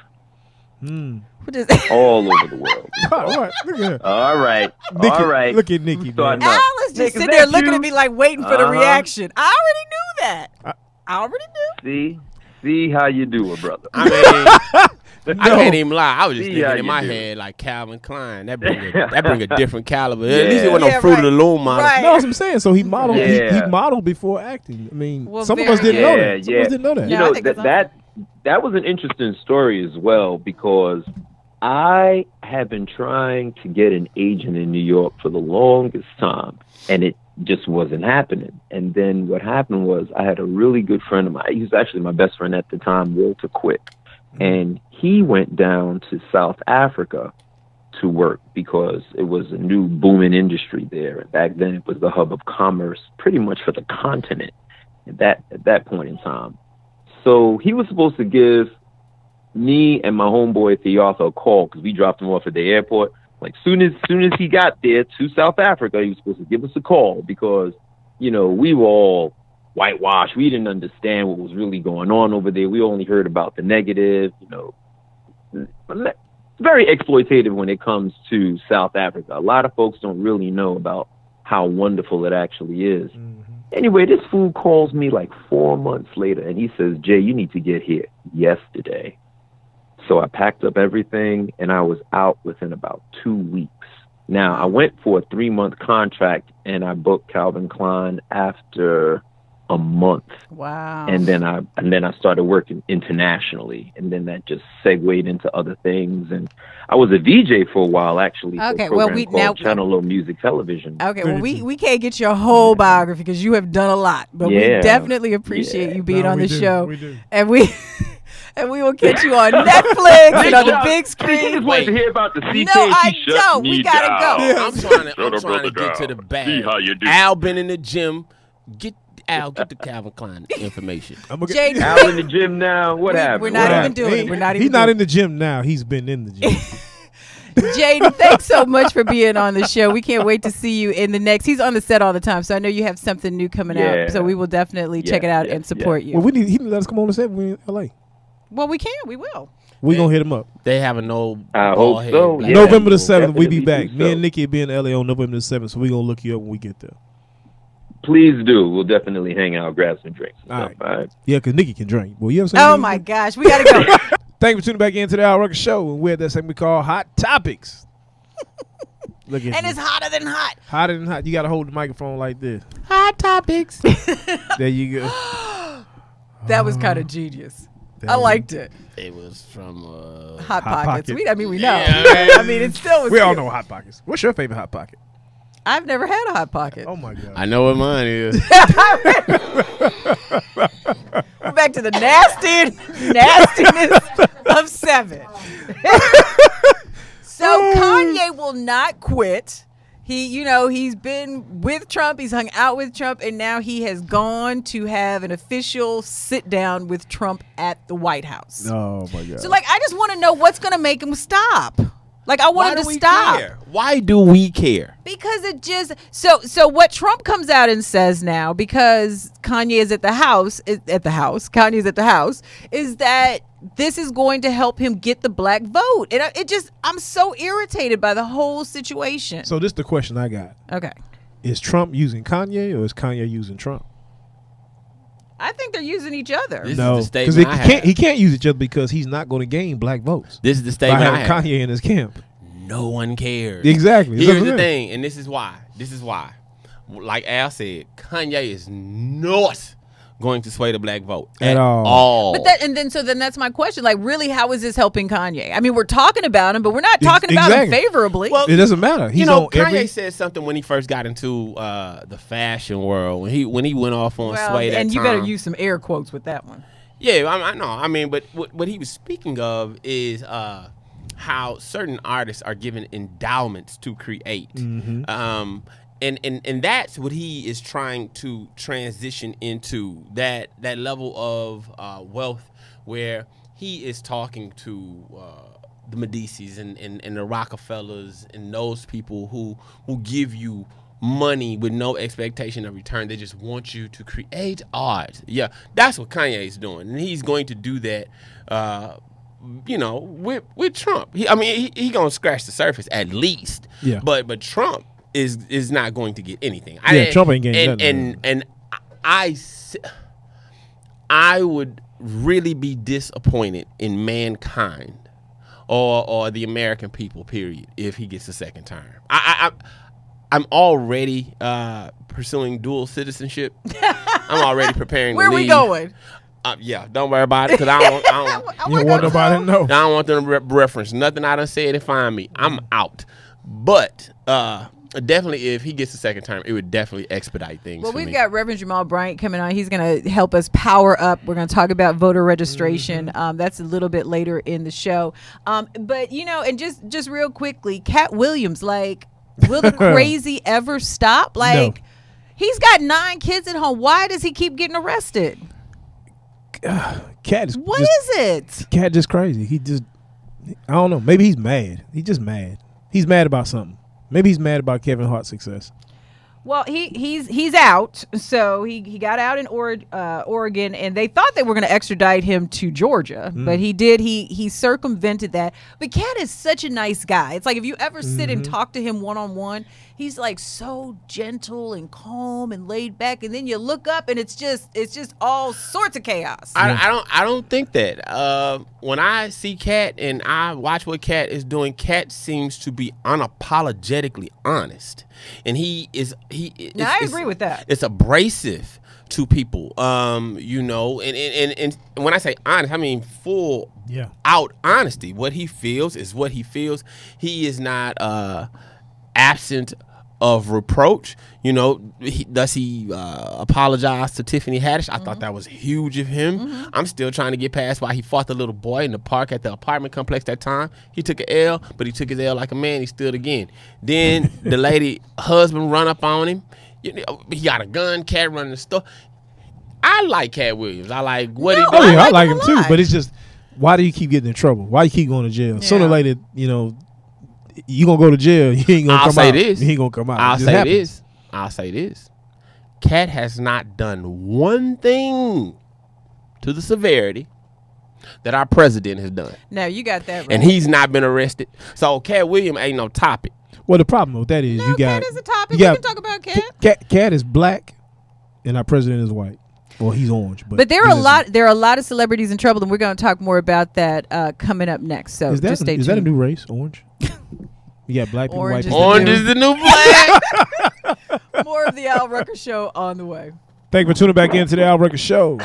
[SPEAKER 5] What is
[SPEAKER 8] All over the world.
[SPEAKER 2] All right, look at her.
[SPEAKER 8] All right.
[SPEAKER 2] Nikki,
[SPEAKER 8] All right.
[SPEAKER 2] look at Nikki,
[SPEAKER 8] Who's starting
[SPEAKER 2] man.
[SPEAKER 8] up?
[SPEAKER 5] Alice just
[SPEAKER 8] Nick,
[SPEAKER 5] sitting
[SPEAKER 8] is
[SPEAKER 5] there
[SPEAKER 8] that
[SPEAKER 5] looking
[SPEAKER 8] you?
[SPEAKER 5] at me like waiting for the reaction. I already knew that. I already knew.
[SPEAKER 8] See how you do it, brother.
[SPEAKER 4] I can't even lie. I was just
[SPEAKER 8] See
[SPEAKER 4] thinking
[SPEAKER 8] how
[SPEAKER 4] in
[SPEAKER 8] you
[SPEAKER 4] my
[SPEAKER 8] do.
[SPEAKER 4] head like Calvin Klein. That bring a different caliber. At least it wasn't
[SPEAKER 5] Yeah,
[SPEAKER 4] no Fruit
[SPEAKER 5] right.
[SPEAKER 4] of the Loom model.
[SPEAKER 5] Right.
[SPEAKER 2] No, that's what I'm saying. So he modeled.
[SPEAKER 8] Yeah.
[SPEAKER 2] He modeled before acting. I mean,
[SPEAKER 5] Well,
[SPEAKER 2] some of us didn't know that. Some of us didn't know that.
[SPEAKER 8] You
[SPEAKER 5] Yeah, I
[SPEAKER 8] know
[SPEAKER 5] think it's
[SPEAKER 8] that was an interesting story as well, because I have been trying to get an agent in New York for the longest time, and it just wasn't happening. And then what happened was I had a really good friend of mine. He was actually my best friend at the time, Walter Quick. And he went down to South Africa to work because it was a new booming industry there. And back then it was the hub of commerce pretty much for the continent at that point in time. So he was supposed to give me and my homeboy Theartha a call because we dropped him off at the airport. Like soon as he got there to South Africa, he was supposed to give us a call because, we were all whitewashed. We didn't understand what was really going on over there. We only heard about the negative, It's very exploitative when it comes to South Africa. A lot of folks don't really know about how wonderful it actually is. Anyway, this fool calls me like 4 months later and he says, Jay, you need to get here yesterday. So I packed up everything and I was out within about 2 weeks. Now, I went for a 3-month contract and I booked Calvin Klein after a month.
[SPEAKER 5] Wow.
[SPEAKER 8] And then I started working internationally, and then that just segued into other things. And I was a VJ for a while, actually. For
[SPEAKER 5] Okay,
[SPEAKER 8] a
[SPEAKER 5] well,
[SPEAKER 8] program called Channel O Music Television.
[SPEAKER 5] Okay, well, we can't get your whole biography because you have done a lot, but we
[SPEAKER 8] Yeah.
[SPEAKER 5] definitely appreciate you being
[SPEAKER 2] No,
[SPEAKER 5] on
[SPEAKER 2] we
[SPEAKER 5] the
[SPEAKER 2] do.
[SPEAKER 5] show,
[SPEAKER 2] We do.
[SPEAKER 5] and we will catch you on Netflix and on the big
[SPEAKER 8] You
[SPEAKER 5] screen.
[SPEAKER 8] just wanted to hear about the CK.
[SPEAKER 5] No, I
[SPEAKER 8] She shut
[SPEAKER 5] don't.
[SPEAKER 8] me
[SPEAKER 5] We gotta
[SPEAKER 8] down.
[SPEAKER 5] go.
[SPEAKER 2] Yeah.
[SPEAKER 4] I'm trying to
[SPEAKER 8] Shut her brother
[SPEAKER 4] get to the
[SPEAKER 8] down.
[SPEAKER 4] bag.
[SPEAKER 8] See how you do.
[SPEAKER 4] Al been in the gym. Get the Calvin Klein information.
[SPEAKER 5] Jay,
[SPEAKER 8] Out in the gym now. What happened?
[SPEAKER 5] we're not
[SPEAKER 8] What
[SPEAKER 5] even
[SPEAKER 8] happened?
[SPEAKER 5] doing it. We're not even
[SPEAKER 2] He's not
[SPEAKER 5] doing
[SPEAKER 2] in the gym now. He's been in the gym.
[SPEAKER 5] Jaden, thanks so much for being on the show. We can't wait to see you in the next. He's on the set all the time, so I know you have something new coming
[SPEAKER 8] Yeah.
[SPEAKER 5] out. So we will definitely check it out and support you.
[SPEAKER 2] Well, he need to let us come on the set when we're in L.A.
[SPEAKER 5] Well, we can. We will.
[SPEAKER 2] We gonna hit him up.
[SPEAKER 4] They have a no.
[SPEAKER 8] I
[SPEAKER 4] bald
[SPEAKER 8] hope
[SPEAKER 4] head
[SPEAKER 8] so,
[SPEAKER 4] black
[SPEAKER 8] yeah.
[SPEAKER 2] November the
[SPEAKER 8] we'll
[SPEAKER 2] 7th, we be
[SPEAKER 8] definitely
[SPEAKER 2] back.
[SPEAKER 8] do
[SPEAKER 2] Me
[SPEAKER 8] so.
[SPEAKER 2] and Nikki will be in L.A. on November the 7th, so we gonna look you up when we get there.
[SPEAKER 8] Please do. We'll definitely hang out, grab some drinks. And
[SPEAKER 2] All
[SPEAKER 8] stuff,
[SPEAKER 2] right.
[SPEAKER 8] all right.
[SPEAKER 2] Yeah, because Nikki can drink. Well, you know what I'm saying?
[SPEAKER 5] Oh my gosh, we gotta go.
[SPEAKER 2] Thank you for tuning back into the Rucker Show, and we're at that segment we call Hot Topics. Look at
[SPEAKER 5] And
[SPEAKER 2] you.
[SPEAKER 5] it's hotter than hot.
[SPEAKER 2] Hotter than hot. You got to hold the microphone like this.
[SPEAKER 5] Hot topics.
[SPEAKER 2] There you go.
[SPEAKER 5] That was kind of genius.
[SPEAKER 2] There
[SPEAKER 5] I
[SPEAKER 2] you
[SPEAKER 5] liked it.
[SPEAKER 4] It was from.
[SPEAKER 5] Hot
[SPEAKER 2] Hot
[SPEAKER 5] Pockets.
[SPEAKER 2] Pocket.
[SPEAKER 5] We know.
[SPEAKER 4] Yeah.
[SPEAKER 5] I mean, it still was.
[SPEAKER 2] We all
[SPEAKER 5] cute.
[SPEAKER 2] know Hot Pockets. What's your favorite Hot Pocket?
[SPEAKER 5] I've never had a Hot Pocket.
[SPEAKER 2] Oh, my God.
[SPEAKER 4] I know what mine is.
[SPEAKER 5] We're back to the nastiness of 7. So Kanye will not quit. He's been with Trump. He's hung out with Trump, and now he has gone to have an official sit down with Trump at the White House.
[SPEAKER 2] Oh, my God.
[SPEAKER 5] So, I just want to know what's going to make him stop. I want him to stop.
[SPEAKER 4] Care? Why do we care?
[SPEAKER 5] Because it just so what Trump comes out and says now, because Kanye is at the house, Kanye's at the house, is that this is going to help him get the black vote. And I'm so irritated by the whole situation.
[SPEAKER 2] So this is the question I got.
[SPEAKER 5] Okay.
[SPEAKER 2] is Trump using Kanye or is Kanye using Trump?
[SPEAKER 5] I think they're using each other.
[SPEAKER 4] This
[SPEAKER 2] No,
[SPEAKER 4] is the statement
[SPEAKER 2] he can't use each other because he's not going to gain black votes.
[SPEAKER 4] This is the
[SPEAKER 2] By
[SPEAKER 4] statement I
[SPEAKER 2] having
[SPEAKER 4] have.
[SPEAKER 2] Kanye in his camp.
[SPEAKER 4] No one cares.
[SPEAKER 2] Exactly.
[SPEAKER 4] Here's
[SPEAKER 2] That's
[SPEAKER 4] the
[SPEAKER 2] what
[SPEAKER 4] thing, and this is why. Like Al said, Kanye is not going to sway the black vote
[SPEAKER 2] At all.
[SPEAKER 5] But then that's my question. Like, really, how is this helping Kanye? I mean, we're talking about him, but we're not talking about him favorably.
[SPEAKER 4] Well,
[SPEAKER 2] It doesn't matter. He's on
[SPEAKER 4] Kanye said something when he first got into the fashion world when he went off on Sway that
[SPEAKER 5] and you
[SPEAKER 4] time.
[SPEAKER 5] better use some air quotes with that one.
[SPEAKER 4] Yeah, I know. I mean, but what he was speaking of is how certain artists are given endowments to create.
[SPEAKER 2] Mm-hmm.
[SPEAKER 4] And that's what he is trying to transition into, that level of wealth where he is talking to the Medicis and the Rockefellers and those people who give you money with no expectation of return. They just want you to create art. Yeah, that's what Kanye's doing, and he's going to do that. With Trump. He gonna scratch the surface at least.
[SPEAKER 2] Yeah.
[SPEAKER 4] But Trump is not going to get anything.
[SPEAKER 2] Trump ain't getting nothing.
[SPEAKER 4] And I would really be disappointed in mankind or the American people, period, if he gets a second term. I'm already pursuing dual citizenship. I'm already preparing.
[SPEAKER 5] Where
[SPEAKER 4] to
[SPEAKER 5] we
[SPEAKER 4] leave.
[SPEAKER 5] going?
[SPEAKER 4] Yeah, don't worry about it because I don't
[SPEAKER 2] You don't want nobody to know.
[SPEAKER 4] I don't want them to reference nothing I done said and find me. I'm out. But definitely, if he gets a second term, it would definitely expedite things.
[SPEAKER 5] Well,
[SPEAKER 4] for
[SPEAKER 5] we've
[SPEAKER 4] me.
[SPEAKER 5] got Reverend Jamal Bryant coming on. He's going to help us power up. We're going to talk about voter registration. That's a little bit later in the show. But and just real quickly, Cat Williams, like, will the crazy ever stop? Like,
[SPEAKER 2] No.
[SPEAKER 5] He's got 9 kids at home. Why does he keep getting arrested?
[SPEAKER 2] Cat is
[SPEAKER 5] What
[SPEAKER 2] just,
[SPEAKER 5] is it?
[SPEAKER 2] Cat just crazy. He just, I don't know. Maybe he's mad. He's just mad. He's mad about something. Maybe he's mad about Kevin Hart's success.
[SPEAKER 5] Well, he's out. So he got out in Oregon, and they thought they were going to extradite him to Georgia, but he did. He circumvented that. But Cat is such a nice guy. It's like if you ever sit and talk to him one-on-one, he's like so gentle and calm and laid back, and then you look up and it's just all sorts of chaos.
[SPEAKER 4] I don't think that. When I see Cat and I watch what Cat is doing, Cat seems to be unapologetically honest, and I
[SPEAKER 5] agree with that.
[SPEAKER 4] It's abrasive to people, and when I say honest, I mean full out honesty. What he feels is what he feels. He is not absent of reproach. Does he apologize to Tiffany Haddish? I thought that was huge of him. I'm still trying to get past why he fought the little boy in the park at the apartment complex that time. He took an L, but he took his L like a man. He stood again. Then the lady husband run up on him. He got a gun. Cat running the store. I like Cat Williams. I like what he does.
[SPEAKER 2] Oh yeah, I like him too. But it's just, why do you keep getting in trouble? Why you keep going to jail? Sooner or later, you gonna go to jail. You ain't gonna come out. You ain't gonna come out.
[SPEAKER 4] I'll say this. Cat has not done one thing to the severity that our president has done.
[SPEAKER 5] No, you got that right.
[SPEAKER 4] And he's not been arrested. So Cat Williams ain't no topic.
[SPEAKER 2] Well, the problem with that is
[SPEAKER 5] Cat is a topic. We can talk about Cat.
[SPEAKER 2] Cat is black, and our president is white. Well, he's orange, but
[SPEAKER 5] there are a lot of celebrities in trouble, and we're going to talk more about that coming up next. So just stay tuned.
[SPEAKER 2] Is that a new race, orange? You got black people, white people.
[SPEAKER 4] Orange is the new black.
[SPEAKER 5] More of the Al Rucker Show on the way.
[SPEAKER 2] Thank you for tuning back into the Al Rucker Show,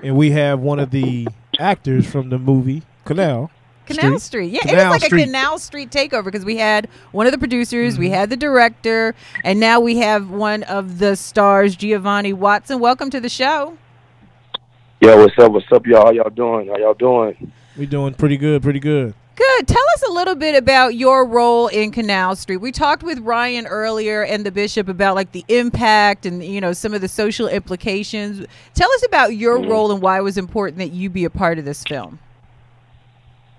[SPEAKER 2] and we have one of the actors from the movie Canal Street.
[SPEAKER 5] Yeah, it was like a Canal Street takeover because we had one of the producers, we had the director, and now we have one of the stars, Giovanni Watson. Welcome to the show.
[SPEAKER 9] Yo, what's up, y'all? How y'all doing?
[SPEAKER 2] We doing pretty good.
[SPEAKER 5] Good. Tell us a little bit about your role in Canal Street. We talked with Ryan earlier and the Bishop about like the impact and some of the social implications. Tell us about your role and why it was important that you be a part of this film.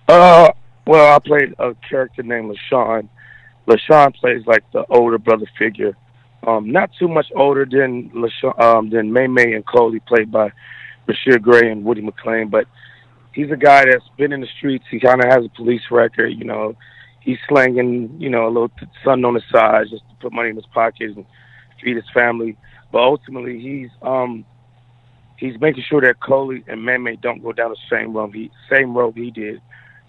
[SPEAKER 9] Well, I played a character named LaShawn. LaShawn plays like the older brother figure. Not too much older than May May and Coley, played by Bashir Gray and Woody McClain, but he's a guy that's been in the streets. He kind of has a police record, he's slanging, you know, a little something on the side just to put money in his pocket and feed his family. But ultimately, he's making sure that Coley and May don't go down the same road he did.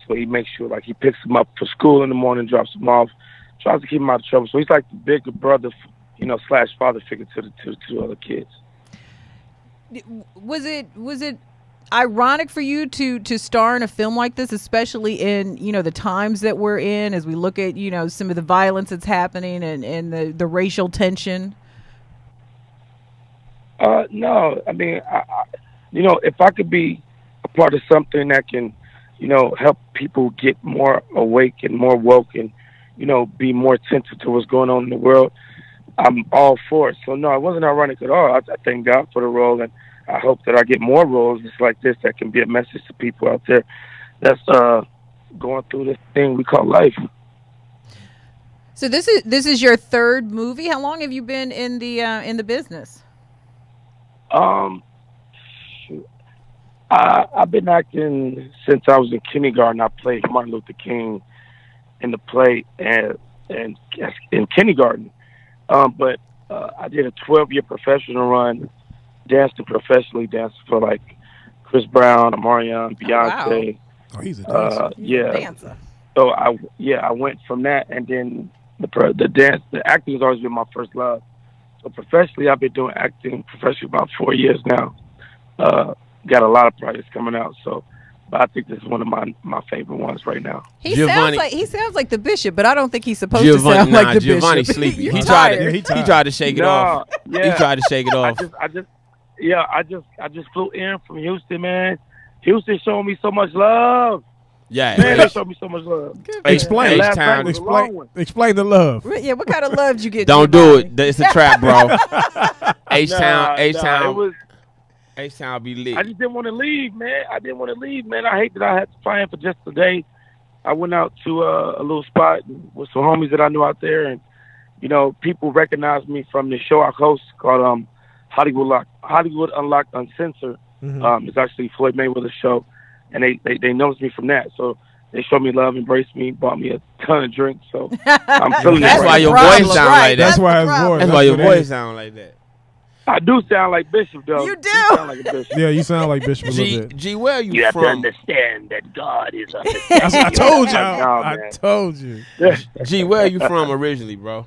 [SPEAKER 9] So he makes sure, like, he picks them up for school in the morning, drops them off, tries to keep them out of trouble. So he's like the bigger brother, you know, / father figure to the other kids.
[SPEAKER 5] Was it ironic for you to star in a film like this, especially in, you know, the times that we're in, as we look at, you know, some of the violence that's happening and the racial tension?
[SPEAKER 9] No, I mean, I, you know, if I could be a part of something that can, you know, help people get more awake and more woke and, you know, be more attentive to what's going on in the world, I'm all for it. So, no, it wasn't ironic at all. I thank God for the role, and I hope that I get more roles just like this that can be a message to people out there that's going through this thing we call life.
[SPEAKER 5] So this is your third movie. How long have you been in the business?
[SPEAKER 9] I've been acting since I was in kindergarten. I played Martin Luther King in the play and in kindergarten. But I did a 12-year professional run, dancing professionally, dancing for like Chris Brown, Omarion, Beyonce.
[SPEAKER 2] Wow. Oh, he's a dancer.
[SPEAKER 9] Yeah.
[SPEAKER 5] A dancer.
[SPEAKER 9] So I went from that, and then the acting has always been my first love. So professionally, I've been doing acting professionally about 4 years now. Got a lot of projects coming out, but I think this is one of my favorite ones right now.
[SPEAKER 5] He sounds like the bishop, but I don't think he's supposed to sound like the
[SPEAKER 4] Giovanni's
[SPEAKER 5] bishop.
[SPEAKER 4] sleepy. He tried to shake it off.
[SPEAKER 9] Yeah.
[SPEAKER 4] He tried to shake it off.
[SPEAKER 9] I just flew in from Houston, man. Houston showed me so much love.
[SPEAKER 4] Yeah,
[SPEAKER 9] man, they showed me so much love.
[SPEAKER 2] Explain the love.
[SPEAKER 5] Yeah, what kind of love did you get?
[SPEAKER 4] Don't do it. It's a trap, bro. H-Town be lit.
[SPEAKER 9] I just didn't want to leave, man. I hate that I had to fly in for just a day. I went out to a little spot with some homies that I knew out there, and you know, people recognized me from the show I host called Hollywood Unlocked Uncensored.
[SPEAKER 2] Mm-hmm.
[SPEAKER 9] It's actually Floyd Mayweather's show, and they noticed me from that. So they showed me love, embraced me, bought me a ton of drinks. So I'm feeling
[SPEAKER 4] That's
[SPEAKER 9] it.
[SPEAKER 4] why your voice sound like that.
[SPEAKER 2] That's why
[SPEAKER 4] your voice sound like that.
[SPEAKER 9] I do sound like Bishop, though.
[SPEAKER 5] You do.
[SPEAKER 9] You sound like a bishop.
[SPEAKER 2] Yeah, you sound like Bishop a little bit.
[SPEAKER 4] G, where are you
[SPEAKER 9] You
[SPEAKER 4] from?
[SPEAKER 9] have to understand that God is understanding.
[SPEAKER 2] I told y'all.
[SPEAKER 9] No,
[SPEAKER 2] I
[SPEAKER 9] man.
[SPEAKER 2] told you.
[SPEAKER 4] G, where are you from originally, bro?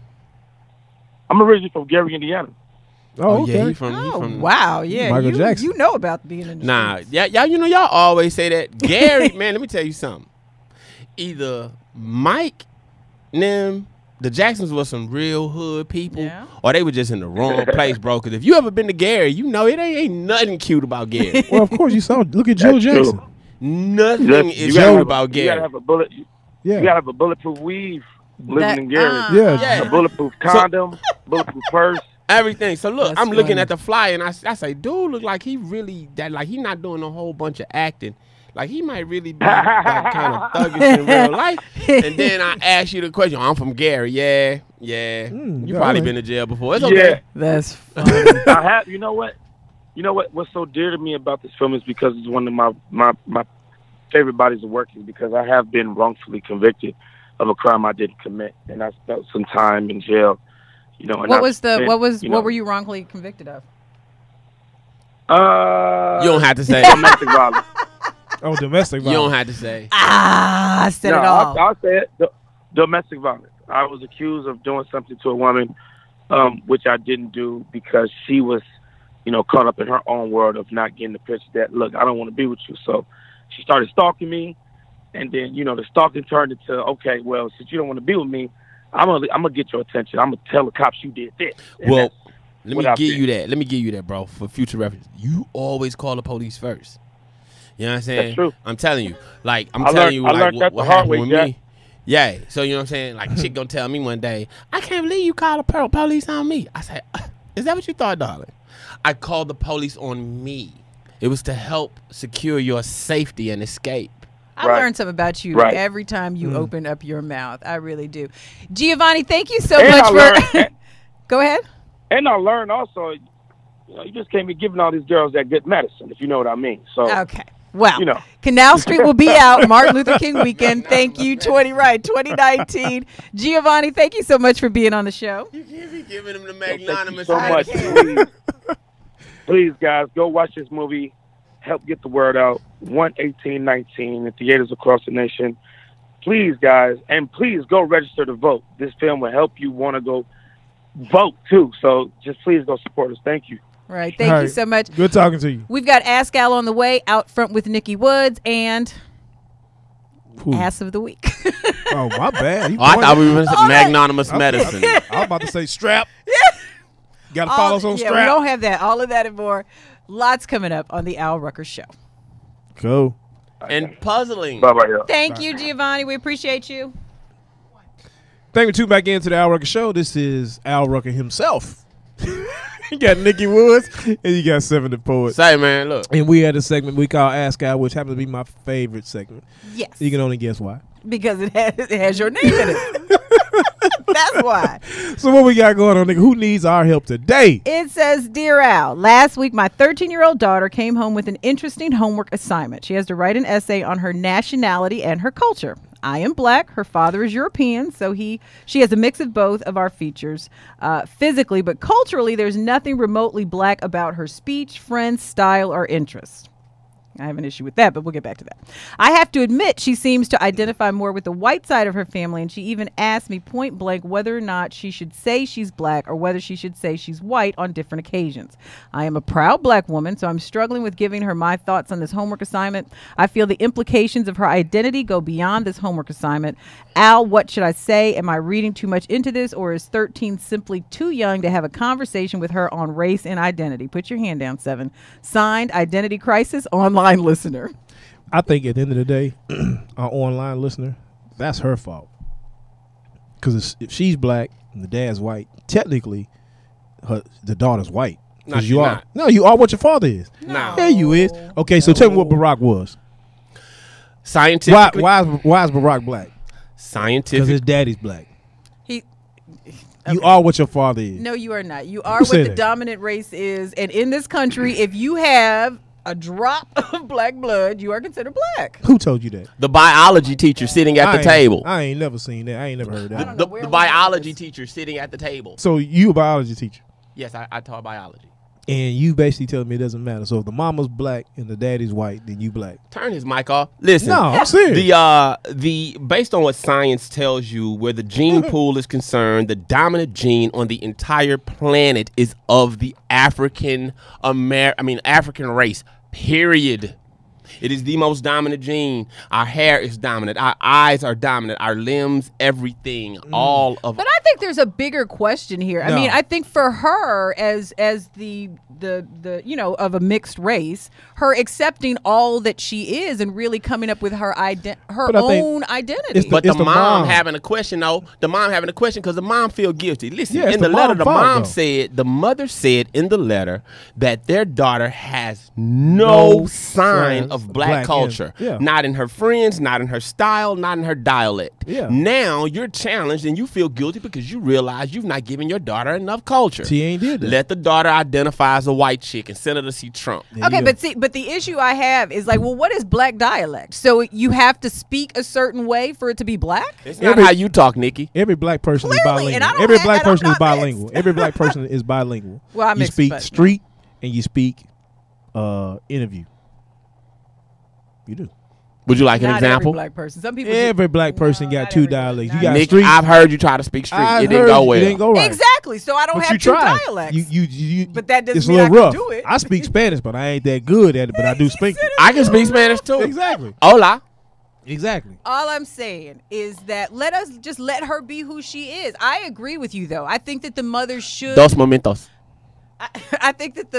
[SPEAKER 9] I'm originally from Gary, Indiana.
[SPEAKER 2] Oh, okay.
[SPEAKER 4] Yeah, he from
[SPEAKER 5] Wow, yeah.
[SPEAKER 2] Michael Jackson.
[SPEAKER 5] You know about being in the
[SPEAKER 4] Nah,
[SPEAKER 5] streets.
[SPEAKER 4] yeah, you know, y'all always say that. Gary, man, let me tell you something. Either Mike, them, the Jacksons were some real hood people, or they were just in the wrong place, bro. Because if you ever been to Gary, you know it ain't nothing cute about Gary.
[SPEAKER 2] Well, of course you saw. Look at Joe Jackson.
[SPEAKER 9] True.
[SPEAKER 4] Nothing is
[SPEAKER 9] gotta
[SPEAKER 4] cute
[SPEAKER 9] have
[SPEAKER 4] about
[SPEAKER 9] You gotta
[SPEAKER 4] Gary.
[SPEAKER 9] have a bullet.
[SPEAKER 2] Yeah.
[SPEAKER 9] You gotta have a bulletproof weave living in Gary.
[SPEAKER 2] Yeah.
[SPEAKER 9] A bulletproof condom, bulletproof purse.
[SPEAKER 4] Everything. So look,
[SPEAKER 5] That's
[SPEAKER 4] I'm looking
[SPEAKER 5] funny.
[SPEAKER 4] at the flyer and I say, dude, look like he really like he not doing a whole bunch of acting. Like he might really be like, kind of thuggish in real life. And then I ask you the question, I'm from Gary. Yeah. You probably been to jail before. It's okay.
[SPEAKER 9] Yeah.
[SPEAKER 5] That's funny.
[SPEAKER 9] I have. You know what? What's so dear to me about this film is because it's one of my favorite bodies of work, is because I have been wrongfully convicted of a crime I didn't commit, and I spent some time in jail. You know, and
[SPEAKER 5] What were you wrongfully convicted of?
[SPEAKER 4] You don't have to say.
[SPEAKER 9] Domestic violence.
[SPEAKER 2] Oh, domestic violence.
[SPEAKER 4] You don't have to say.
[SPEAKER 5] I said it all.
[SPEAKER 9] I'll say it. Domestic violence. I was accused of doing something to a woman, which I didn't do because she was, caught up in her own world of not getting the picture that, look, I don't want to be with you. So she started stalking me, and then, the stalking turned into, okay, well, since you don't want to be with me, I'm gonna get your attention. I'm gonna tell the cops you did this. And
[SPEAKER 4] Well,
[SPEAKER 9] that's
[SPEAKER 4] let me give you that. Let me give you that, bro, for future reference. You always call the police first. You know what I'm saying?
[SPEAKER 9] That's true.
[SPEAKER 4] I'm telling you. Like,
[SPEAKER 9] I learned that the hard
[SPEAKER 4] happened
[SPEAKER 9] way,
[SPEAKER 4] with
[SPEAKER 9] Jack.
[SPEAKER 4] me. Yeah. So, you know what I'm saying? Like, chick gonna tell me one day, I can't believe you called the police on me. I said, is that what you thought, darling? I called the police on me. It was to help secure your safety and escape.
[SPEAKER 5] I learned something about you every time you open up your mouth. I really do. Giovanni, thank you so much for... Go ahead.
[SPEAKER 9] And I learned also, you just can't be giving all these girls that good medicine, if you know what I mean. So
[SPEAKER 5] Okay. Wow.
[SPEAKER 9] You know.
[SPEAKER 5] Canal Street will be out Martin Luther King weekend. Thank you, 2019. Giovanni, thank you so much for being on the show.
[SPEAKER 4] You can't be giving him the
[SPEAKER 9] Thank you
[SPEAKER 4] magnanimous.
[SPEAKER 9] so much. Please, guys, go watch this movie. Help get the word out. 1/18/19 in theaters across the nation. Please, guys, and please go register to vote. This film will help you want to go vote, too. So just please go support us. Thank you.
[SPEAKER 5] Right. Thank you so much.
[SPEAKER 2] Good talking to you.
[SPEAKER 5] We've got Ask Al on the way, Out Front with Nikki Woods, and Ass of the Week.
[SPEAKER 2] Oh, my bad.
[SPEAKER 4] I thought we were magnanimous medicine.
[SPEAKER 2] I was about to say strap. Got to follow us on
[SPEAKER 5] yeah,
[SPEAKER 2] strap.
[SPEAKER 5] we don't have that. All of that and more. Lots coming up on the Al Rucker Show.
[SPEAKER 2] Cool.
[SPEAKER 4] And puzzling.
[SPEAKER 9] Bye-bye, y'all.
[SPEAKER 5] Thank you, Giovanni. We appreciate you.
[SPEAKER 2] Thank you for tuning back into the Al Rucker Show. This is Al Rucker himself. You got Nikki Woods and you got Se7en the Poet.
[SPEAKER 4] Say, man, look.
[SPEAKER 2] And we had a segment we call Ask Al, which happens to be my favorite segment.
[SPEAKER 5] Yes.
[SPEAKER 2] You can only guess why.
[SPEAKER 5] Because it has your name in it. That's why.
[SPEAKER 2] So what we got going on, nigga? Who needs our help today?
[SPEAKER 5] It says, Dear Al, last week my 13-year-old daughter came home with an interesting homework assignment. She has to write an essay on her nationality and her culture. I am black. Her father is European, so she has a mix of both of our features physically, but culturally there's nothing remotely black about her speech, friends, style, or interests. I have an issue with that, but we'll get back to that. I have to admit she seems to identify more with the white side of her family, and she even asked me point blank whether or not she should say she's black or whether she should say she's white on different occasions. I am a proud black woman, so I'm struggling with giving her my thoughts on this homework assignment. I feel the implications of her identity go beyond this homework assignment. Al, what should I say? Am I reading too much into this, or is 13 simply too young to have a conversation with her on race and identity? Put your hand down, 7. Signed, Identity Crisis Online Listener.
[SPEAKER 2] I think at the end of the day, our online listener, that's her fault. Because if she's black and the dad's white, technically, the daughter's white.
[SPEAKER 4] No,
[SPEAKER 2] you are.
[SPEAKER 4] not.
[SPEAKER 2] No, you are what your father is.
[SPEAKER 4] No.
[SPEAKER 2] Yeah, you is. Okay, so tell me what Barack was.
[SPEAKER 4] Scientifically.
[SPEAKER 2] Why is Barack black? Because
[SPEAKER 4] Scientific.
[SPEAKER 2] his daddy's black.
[SPEAKER 5] He.
[SPEAKER 2] You are what your father is.
[SPEAKER 5] No, you are not. You are
[SPEAKER 2] Who
[SPEAKER 5] what
[SPEAKER 2] said
[SPEAKER 5] the
[SPEAKER 2] that?
[SPEAKER 5] dominant race is. And in this country, if you have a drop of black blood, you are considered black.
[SPEAKER 2] Who told you that?
[SPEAKER 4] The biology teacher sitting at the table.
[SPEAKER 2] I ain't never seen that. I ain't never heard that.
[SPEAKER 4] The biology teacher sitting at the table.
[SPEAKER 2] So you a biology teacher.
[SPEAKER 4] Yes, I taught biology.
[SPEAKER 2] And you basically telling me it doesn't matter. So if the mama's black and the daddy's white, then you black.
[SPEAKER 4] Turn his mic off. Listen.
[SPEAKER 2] No, I'm serious.
[SPEAKER 4] The based on what science tells you, where the gene pool is concerned, the dominant gene on the entire planet is of the African race. Period. It is the most dominant gene. Our hair is dominant. Our eyes are dominant. Our limbs, everything, all of.
[SPEAKER 5] But I think there's a bigger question here.
[SPEAKER 2] No.
[SPEAKER 5] I mean, I think for her as the of a mixed race, her accepting all that she is and really coming up with her own identity.
[SPEAKER 4] But the mom
[SPEAKER 2] mom
[SPEAKER 4] having a question, though. The mom having a question because the mom feel guilty. Listen,
[SPEAKER 2] Yeah, it's
[SPEAKER 4] in the
[SPEAKER 2] the
[SPEAKER 4] letter,
[SPEAKER 2] mom
[SPEAKER 4] the
[SPEAKER 2] fault,
[SPEAKER 4] mom
[SPEAKER 2] though.
[SPEAKER 4] said, the mother said in the letter that their daughter has no sign of black culture.
[SPEAKER 2] Yeah.
[SPEAKER 4] Not in her friends, not in her style, not in her dialect.
[SPEAKER 2] Yeah.
[SPEAKER 4] Now you're challenged and you feel guilty because you realize you've not given your daughter enough culture.
[SPEAKER 2] She ain't did that.
[SPEAKER 4] Let the daughter identify as a white chick and send her to see Trump.
[SPEAKER 2] There
[SPEAKER 5] Okay,
[SPEAKER 2] you go.
[SPEAKER 5] but the issue I have is like, well, what is black dialect? So you have to speak a certain way for it to be black?
[SPEAKER 4] It's not how you talk, Nikki.
[SPEAKER 2] Every black person
[SPEAKER 5] Clearly,
[SPEAKER 2] is
[SPEAKER 5] and I
[SPEAKER 2] bilingual.
[SPEAKER 5] don't
[SPEAKER 2] Every
[SPEAKER 5] have-
[SPEAKER 2] black
[SPEAKER 5] and I'm
[SPEAKER 2] person is
[SPEAKER 5] not
[SPEAKER 2] bilingual.
[SPEAKER 5] mixed.
[SPEAKER 2] Every black person is bilingual.
[SPEAKER 5] Well, I'm
[SPEAKER 2] you
[SPEAKER 5] mixed,
[SPEAKER 2] speak
[SPEAKER 5] but-
[SPEAKER 2] street and you speak interview. You do.
[SPEAKER 4] Would you like an
[SPEAKER 5] Not
[SPEAKER 4] example?
[SPEAKER 5] every black person. Some people.
[SPEAKER 2] Every black person got
[SPEAKER 5] not
[SPEAKER 2] two
[SPEAKER 5] every-
[SPEAKER 2] dialects. You
[SPEAKER 5] not
[SPEAKER 2] got
[SPEAKER 4] Nikki,
[SPEAKER 2] street.
[SPEAKER 4] I've heard you try to speak street.
[SPEAKER 2] I've
[SPEAKER 4] It didn't
[SPEAKER 2] heard
[SPEAKER 4] go
[SPEAKER 2] you.
[SPEAKER 4] well.
[SPEAKER 2] It didn't go right.
[SPEAKER 5] Exactly. So I don't
[SPEAKER 2] But
[SPEAKER 5] have
[SPEAKER 2] you
[SPEAKER 5] two
[SPEAKER 2] tried.
[SPEAKER 5] dialects.
[SPEAKER 2] You.
[SPEAKER 5] But that doesn't
[SPEAKER 2] it's a
[SPEAKER 5] mean I
[SPEAKER 2] little
[SPEAKER 5] can
[SPEAKER 2] rough.
[SPEAKER 5] do it.
[SPEAKER 2] I speak Spanish, but I ain't that good at it. But I do speak.
[SPEAKER 4] I can speak Spanish too.
[SPEAKER 2] Exactly.
[SPEAKER 4] Hola.
[SPEAKER 2] Exactly.
[SPEAKER 5] All I'm saying is that let her be who she is. I agree with you though. I think that the mother should.
[SPEAKER 4] Dos momentos.
[SPEAKER 5] I think that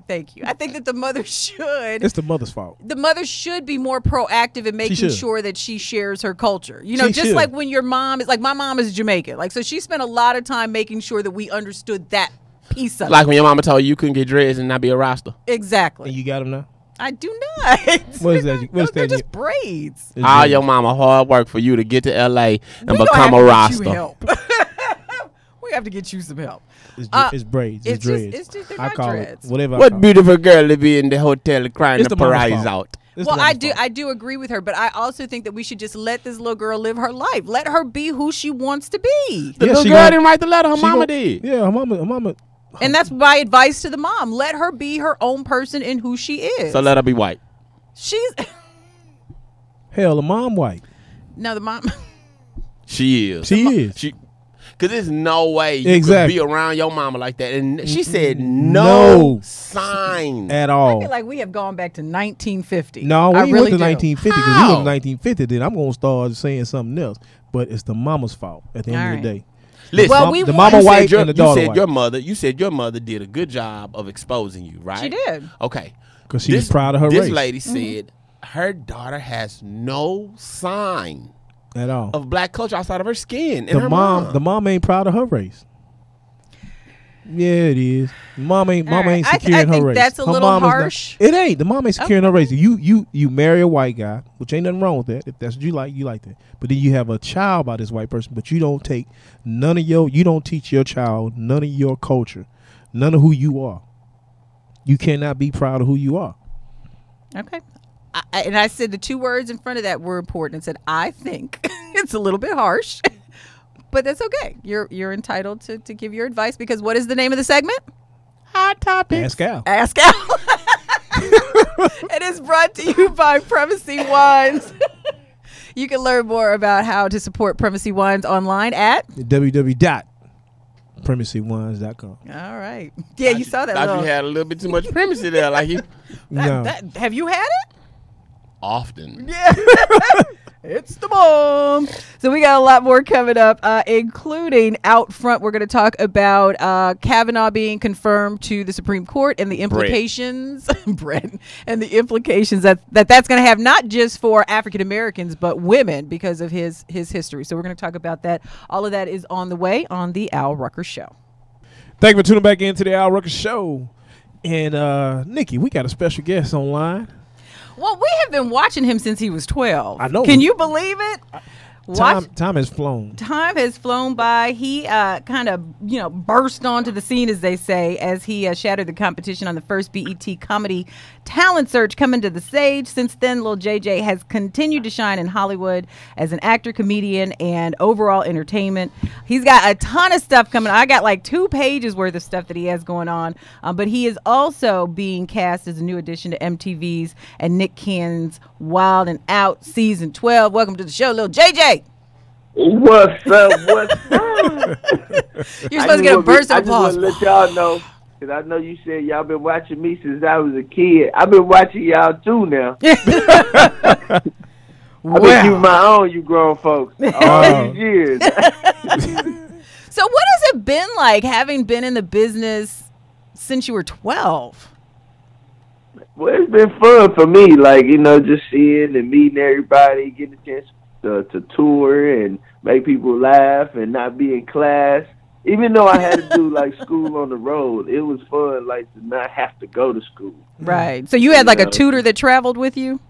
[SPEAKER 5] thank you. I think that the mother should.
[SPEAKER 2] It's the mother's fault.
[SPEAKER 5] The mother should be more proactive in making
[SPEAKER 2] should.
[SPEAKER 5] sure that she shares her culture. You know,
[SPEAKER 2] She
[SPEAKER 5] just
[SPEAKER 2] should.
[SPEAKER 5] like when your mom is like, my mom is Jamaican. Like, so she spent a lot of time making sure that we understood that piece of
[SPEAKER 4] Like
[SPEAKER 5] it.
[SPEAKER 4] when your mama told you couldn't get dreads and not be a Rasta.
[SPEAKER 5] Exactly.
[SPEAKER 2] And you got them now.
[SPEAKER 5] I do not.
[SPEAKER 2] What is that? What's
[SPEAKER 5] They're
[SPEAKER 2] that?
[SPEAKER 5] just braids.
[SPEAKER 2] It's
[SPEAKER 4] All
[SPEAKER 2] dread.
[SPEAKER 4] your mama hard work for you to get to L.A. and
[SPEAKER 5] We don't
[SPEAKER 4] become
[SPEAKER 5] have
[SPEAKER 4] a
[SPEAKER 5] to get
[SPEAKER 4] Rasta.
[SPEAKER 5] you help. We have to get you some help.
[SPEAKER 2] It's braids. It's
[SPEAKER 5] it's just-
[SPEAKER 2] dreads.
[SPEAKER 5] it's just- they're
[SPEAKER 2] I
[SPEAKER 5] not
[SPEAKER 2] call
[SPEAKER 5] dreads.
[SPEAKER 2] it whatever. I
[SPEAKER 4] What
[SPEAKER 2] call
[SPEAKER 4] beautiful girl to be in the hotel crying
[SPEAKER 2] It's
[SPEAKER 4] the
[SPEAKER 2] the mama's
[SPEAKER 4] prize
[SPEAKER 2] fault.
[SPEAKER 4] out.
[SPEAKER 2] It's
[SPEAKER 5] Well,
[SPEAKER 2] the woman's fault.
[SPEAKER 5] I do agree with her, but I also think that we should just let this little girl live her life. Let her be who she wants to be.
[SPEAKER 4] The
[SPEAKER 2] Yeah,
[SPEAKER 4] little
[SPEAKER 2] she
[SPEAKER 4] girl
[SPEAKER 2] gonna-
[SPEAKER 4] didn't write the letter. Her
[SPEAKER 2] She
[SPEAKER 4] mama
[SPEAKER 2] gon-
[SPEAKER 4] did.
[SPEAKER 2] Yeah, her mama.
[SPEAKER 5] And that's my advice to the mom. Let her be her own person and who she is.
[SPEAKER 4] So let her be white.
[SPEAKER 5] She's
[SPEAKER 2] Hell, the mom white.
[SPEAKER 5] no the mom.
[SPEAKER 4] She is.
[SPEAKER 2] She is.
[SPEAKER 4] Because there's no way you
[SPEAKER 2] Exactly.
[SPEAKER 4] could be around your mama like that. And she said no,
[SPEAKER 2] No.
[SPEAKER 4] sign.
[SPEAKER 2] At
[SPEAKER 5] I
[SPEAKER 2] all.
[SPEAKER 5] feel like we have gone back to 1950.
[SPEAKER 2] No, we
[SPEAKER 5] I
[SPEAKER 2] ain't
[SPEAKER 5] really
[SPEAKER 2] went to
[SPEAKER 5] do.
[SPEAKER 2] 1950 because we
[SPEAKER 4] How?
[SPEAKER 2] went to 1950. Then I'm gonna start saying something else. But it's the mama's fault at the end of the
[SPEAKER 5] All
[SPEAKER 2] day.
[SPEAKER 4] Listen,
[SPEAKER 5] Well, we
[SPEAKER 2] the
[SPEAKER 5] want-
[SPEAKER 2] mama
[SPEAKER 4] you
[SPEAKER 2] white
[SPEAKER 4] said your,
[SPEAKER 2] and the
[SPEAKER 4] you
[SPEAKER 2] daughter
[SPEAKER 4] said
[SPEAKER 2] white.
[SPEAKER 4] your mother did a good job of exposing you, right?
[SPEAKER 5] She did.
[SPEAKER 4] Okay.
[SPEAKER 2] Because she was proud of her
[SPEAKER 4] This
[SPEAKER 2] race.
[SPEAKER 4] lady said her daughter has no sign
[SPEAKER 2] At all.
[SPEAKER 4] of black culture outside of her skin. And
[SPEAKER 2] The
[SPEAKER 4] her
[SPEAKER 2] mom ain't proud of her race. Yeah, it is. Mom ain't
[SPEAKER 5] All right.
[SPEAKER 2] ain't
[SPEAKER 5] I
[SPEAKER 2] secure in her
[SPEAKER 5] think
[SPEAKER 2] race.
[SPEAKER 5] that's a
[SPEAKER 2] Her
[SPEAKER 5] little
[SPEAKER 2] mom is not-
[SPEAKER 5] harsh.
[SPEAKER 2] It ain't. The mom ain't secure in her race. You marry a white guy, which ain't nothing wrong with that. If that's what you like that. But then you have a child by this white person, but you don't take you don't teach your child none of your culture, none of who you are. You cannot be proud of who you are.
[SPEAKER 5] Okay. And I said the two words in front of that were important. I said, I think it's a little bit harsh, but that's okay. You're entitled to give your advice because what is the name of the segment?
[SPEAKER 4] Hot topic.
[SPEAKER 2] Ask Al.
[SPEAKER 5] Ask Al. It is brought to you by Primacy Wines. You can learn more about how to support Primacy Wines online at
[SPEAKER 2] www.primacywines.com.
[SPEAKER 5] All right. Yeah, you saw that
[SPEAKER 4] Thought
[SPEAKER 5] little.
[SPEAKER 4] you had a little bit too much primacy there. Like you
[SPEAKER 2] No.
[SPEAKER 5] Have you had it?
[SPEAKER 4] often.
[SPEAKER 5] Yeah. It's the bomb. So we got a lot more coming up, including out front. We're going to talk about Kavanaugh being confirmed to the Supreme Court and the implications, Brett, and the implications that's going to have not just for African Americans but women because of his history. So we're going to talk about that. All of that is on the way on the Al Rucker Show.
[SPEAKER 2] Thank you for tuning back into the Al Rucker Show. And Nikki, we got a special guest online.
[SPEAKER 5] Well, we have been watching him since he was 12.
[SPEAKER 2] I know.
[SPEAKER 5] Can you believe it?
[SPEAKER 2] Time has flown.
[SPEAKER 5] Time has flown by. He kind of, burst onto the scene, as they say, as he shattered the competition on the first BET Comedy Talent Search coming to the stage. Since then, Lil JJ has continued to shine in Hollywood as an actor, comedian, and overall entertainment. He's got a ton of stuff coming. I got like 2 pages worth of stuff that he has going on. But he is also being cast as a new addition to MTV's and Nick Cannon's Wild and Out Season 12. Welcome to the show, Lil JJ.
[SPEAKER 10] What's up? What's up?
[SPEAKER 5] You're supposed to get a burst of applause.
[SPEAKER 10] I just want to let y'all know, because I know you said y'all been watching me since I was a kid. I've been watching y'all too now. I've been keeping my own, you grown folks, all these years.
[SPEAKER 5] So what has it been like having been in the business since you were 12?
[SPEAKER 10] Well, it's been fun for me, like, just seeing and meeting everybody, getting a chance to tour and make people laugh and not be in class. Even though I had to do like school on the road, it was fun, like, to not have to go to school.
[SPEAKER 5] Right. So you had like a tutor that traveled with you?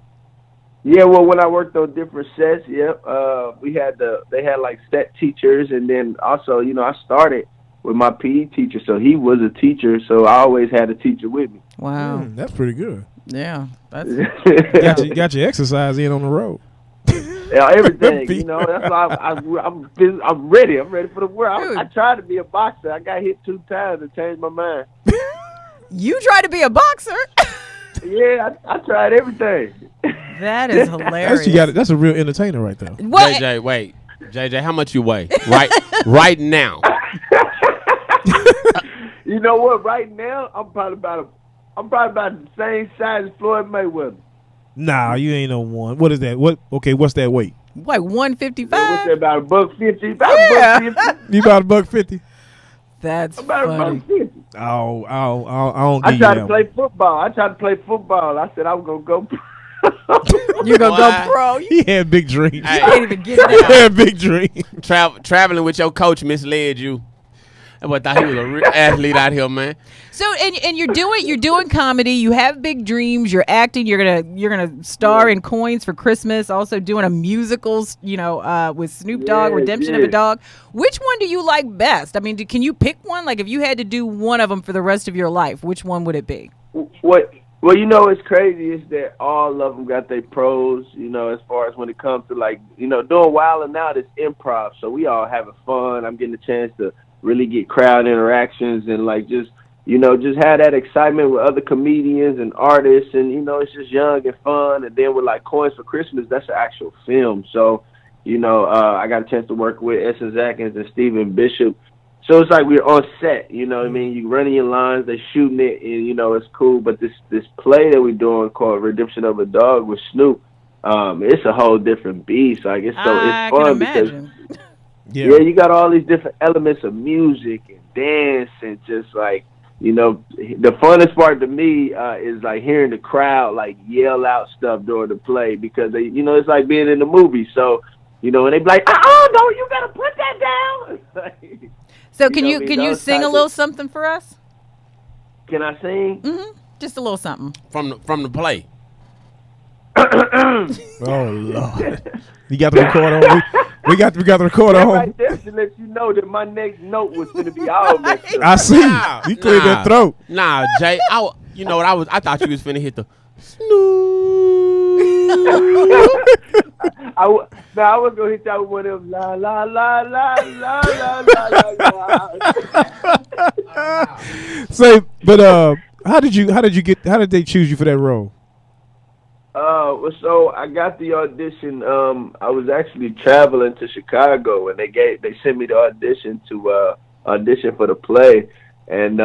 [SPEAKER 10] Yeah, well, when I worked on different sets, they had like set teachers, and then also, I started with my PE teacher, so he was a teacher, so I always had a teacher with me.
[SPEAKER 5] Wow.
[SPEAKER 2] That's pretty good.
[SPEAKER 5] Yeah. That's
[SPEAKER 2] Got your exercise in on the road.
[SPEAKER 10] Yeah, everything, that's why I'm ready. I'm ready for the world. I tried to be a boxer. I got hit 2 times and changed my mind.
[SPEAKER 5] You tried to be a boxer?
[SPEAKER 10] Yeah, I tried everything.
[SPEAKER 5] That is hilarious.
[SPEAKER 2] That's a real entertainer right there.
[SPEAKER 5] What?
[SPEAKER 4] JJ, wait. JJ, how much you weigh? Right now.
[SPEAKER 10] You know what? Right now, I'm probably about the same size as Floyd Mayweather.
[SPEAKER 2] Nah, you ain't no one. What is that? What's that weight?
[SPEAKER 5] Like 155?
[SPEAKER 10] What's that, about $150? About $150.
[SPEAKER 2] You about $150?
[SPEAKER 5] That's
[SPEAKER 10] about
[SPEAKER 5] funny.
[SPEAKER 10] $150.
[SPEAKER 2] Oh, I don't
[SPEAKER 10] I
[SPEAKER 2] give
[SPEAKER 10] tried
[SPEAKER 2] you
[SPEAKER 10] to play football. I said I was gonna go.
[SPEAKER 5] You're going to go
[SPEAKER 4] Why?
[SPEAKER 5] pro?
[SPEAKER 2] He had big dreams.
[SPEAKER 4] Hey.
[SPEAKER 5] You can't even get
[SPEAKER 2] He
[SPEAKER 5] it out.
[SPEAKER 2] had big dreams.
[SPEAKER 4] Traveling with your coach misled you. I thought he was a real athlete out here, man.
[SPEAKER 5] So and you're doing comedy. You have big dreams. You're acting. You're gonna star in Coins for Christmas. Also doing a musical, with Snoop Dogg, Redemption of a Dog. Which one do you like best? I mean, can you pick one? Like if you had to do one of them for the rest of your life, which one would it be?
[SPEAKER 10] What Well, you know, what's crazy is that all of them got their pros, you know, as far as when it comes to, like, you know, doing Wild and Out is improv. So we all having fun. I'm getting a chance to really get crowd interactions and, like, just, you know, just have that excitement with other comedians and artists. And, you know, it's just young and fun. And then with, like, Coins for Christmas, that's an actual film. So, you know, I got a chance to work with Essence Atkins and Stephen Bishop. So it's like we're on set, you know what I mean? You running your lines, they shooting it, and, you know, it's cool. But this play that we're doing called Redemption of a Dog with Snoop, it's a whole different beast. Like, it's fun because, yeah, you got all these different elements of music and dance and just, like, you know, the funnest part to me is, like, hearing the crowd, like, yell out stuff during the play because, they, you know, it's like being in the movie. So, you know, and they be like, no, you got to put that down.
[SPEAKER 5] So can you sing a little something for us?
[SPEAKER 10] Can I sing?
[SPEAKER 5] Mm-hmm. Just a little something
[SPEAKER 4] from the play.
[SPEAKER 2] Oh Lord! You got the recorder on. We got the recorder on.
[SPEAKER 10] Right there to let you know that my next note was going to be all messed up.
[SPEAKER 2] I see. You cleared that throat.
[SPEAKER 4] Nah, Jay. You know what I thought you was finna hit the.
[SPEAKER 10] I was gonna hit that with one of them la la la la la la la la.
[SPEAKER 2] Say, but how did they choose you for that role?
[SPEAKER 10] So I got the audition. I was actually traveling to Chicago, and they sent me the audition to audition for the play, and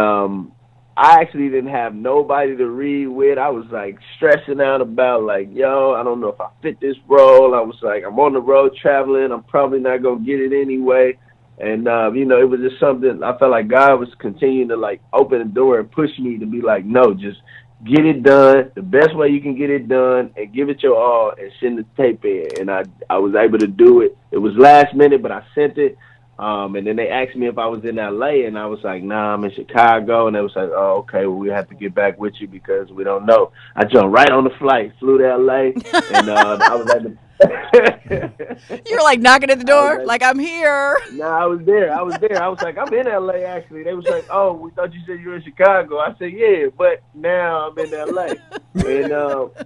[SPEAKER 10] I actually didn't have nobody to read with. I was like stressing out about like, yo, I don't know if I fit this role. I was like, I'm on the road traveling. I'm probably not going to get it anyway. And, you know, it was just something I felt like God was continuing to like open the door and push me to be like, no, just get it done the best way you can get it done and give it your all and send the tape in. And I was able to do it. It was last minute, but I sent it. And then they asked me if I was in LA, and I was like, nah, I'm in Chicago. And they was like, oh, okay, well, we have to get back with you because we don't know. I jumped right on the flight, flew to LA, and I was at the
[SPEAKER 5] You were like knocking at the door, like, I'm here.
[SPEAKER 10] No, I was there. I was like, I'm in LA, actually. They was like, oh, we thought you said you were in Chicago. I said, yeah, but now I'm in LA. And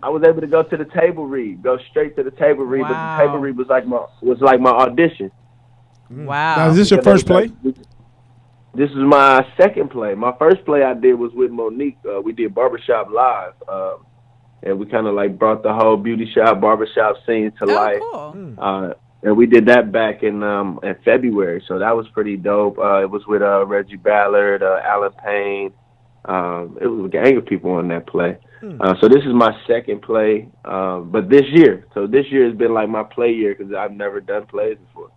[SPEAKER 10] I was able to go to the table read, go straight to the table read. But the table read was like my audition.
[SPEAKER 5] Wow.
[SPEAKER 2] Now, is this your first play?
[SPEAKER 10] This is my second play. My first play I did was with Monique. We did Barbershop Live. And we kind of like brought the whole beauty shop, barbershop scene to life. Cool. And we did that back in February. So that was pretty dope. It was with Reggie Ballard, Alan Payne. It was a gang of people on that play. So this is my second play. But this year. So this year has been like my play year because I've never done plays before.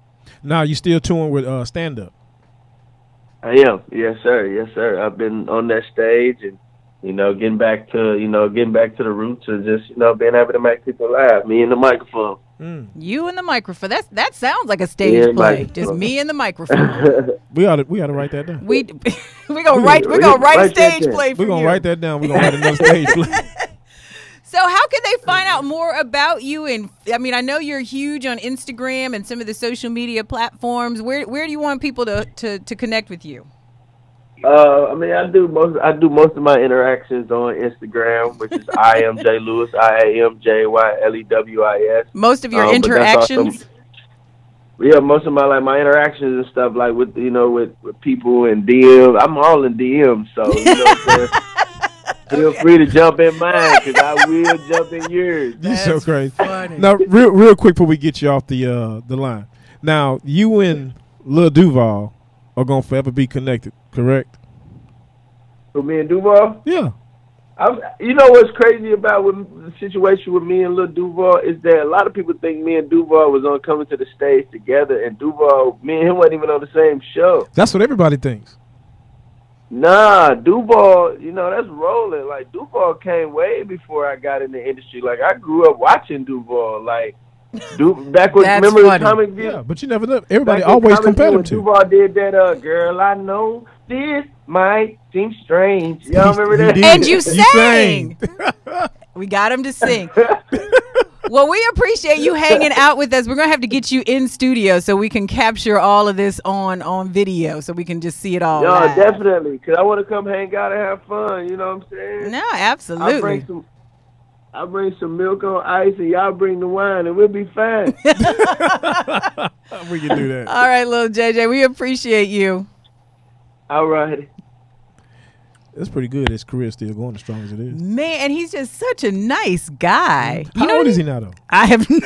[SPEAKER 10] Now,
[SPEAKER 2] you still touring with stand-up?
[SPEAKER 10] I am. Yes, sir. Yes, sir. I've been on that stage and, you know, getting back to the roots of just, you know, being able to make people laugh. Me and the microphone.
[SPEAKER 5] You and the microphone. That sounds like a stage play. Just me and the microphone.
[SPEAKER 2] we ought to write that down.
[SPEAKER 5] We're gonna write a stage play for you.
[SPEAKER 2] We're gonna write that down. We're gonna write another stage play.
[SPEAKER 5] So how can they find out more about you? And I mean, I know you're huge on Instagram and some of the social media platforms. Where do you want people to connect with you?
[SPEAKER 10] I mean, I do most of my interactions on Instagram, which is IamJLewis, IamJYLEWIS.
[SPEAKER 5] Most of your interactions.
[SPEAKER 10] Yeah, most of my interactions and stuff, like with people in DM. I'm all in DM, so you know what I'm saying. Feel free to jump in mine because I will jump in yours.
[SPEAKER 2] You're so crazy. Funny. Now, real quick before we get you off the line. Now, you and Lil Duval are gonna forever be connected, correct?
[SPEAKER 10] For me and Duval?
[SPEAKER 2] Yeah.
[SPEAKER 10] You know what's crazy about the situation with me and Lil Duval is that a lot of people think me and Duval was on coming to the stage together, and Duval, me and him wasn't even on the same show.
[SPEAKER 2] That's what everybody thinks.
[SPEAKER 10] Nah, Duval, you know, that's rolling. Like, Duval came way before I got in the industry. Like, I grew up watching Duval. Like, back when, remember the comic view?
[SPEAKER 2] Yeah, but you never know. Everybody always compared him to.
[SPEAKER 10] Duval did that, girl, I know this might seem strange. Y'all remember that?
[SPEAKER 5] And you sang. We got him to sing. Well, we appreciate you hanging out with us. We're going to have to get you in studio so we can capture all of this on video so we can just see it all.
[SPEAKER 10] No,
[SPEAKER 5] live.
[SPEAKER 10] definitely. Because I want to come hang out and have fun. You know what I'm saying?
[SPEAKER 5] No, absolutely.
[SPEAKER 10] I'll bring some milk on ice and y'all bring the wine and we'll be fine.
[SPEAKER 2] We can do that.
[SPEAKER 5] All right, little JJ, we appreciate you.
[SPEAKER 10] All right.
[SPEAKER 2] That's pretty good. His career's still going as strong as it is.
[SPEAKER 5] Man, and he's just such a nice guy.
[SPEAKER 2] How old is he now, though?
[SPEAKER 5] I have no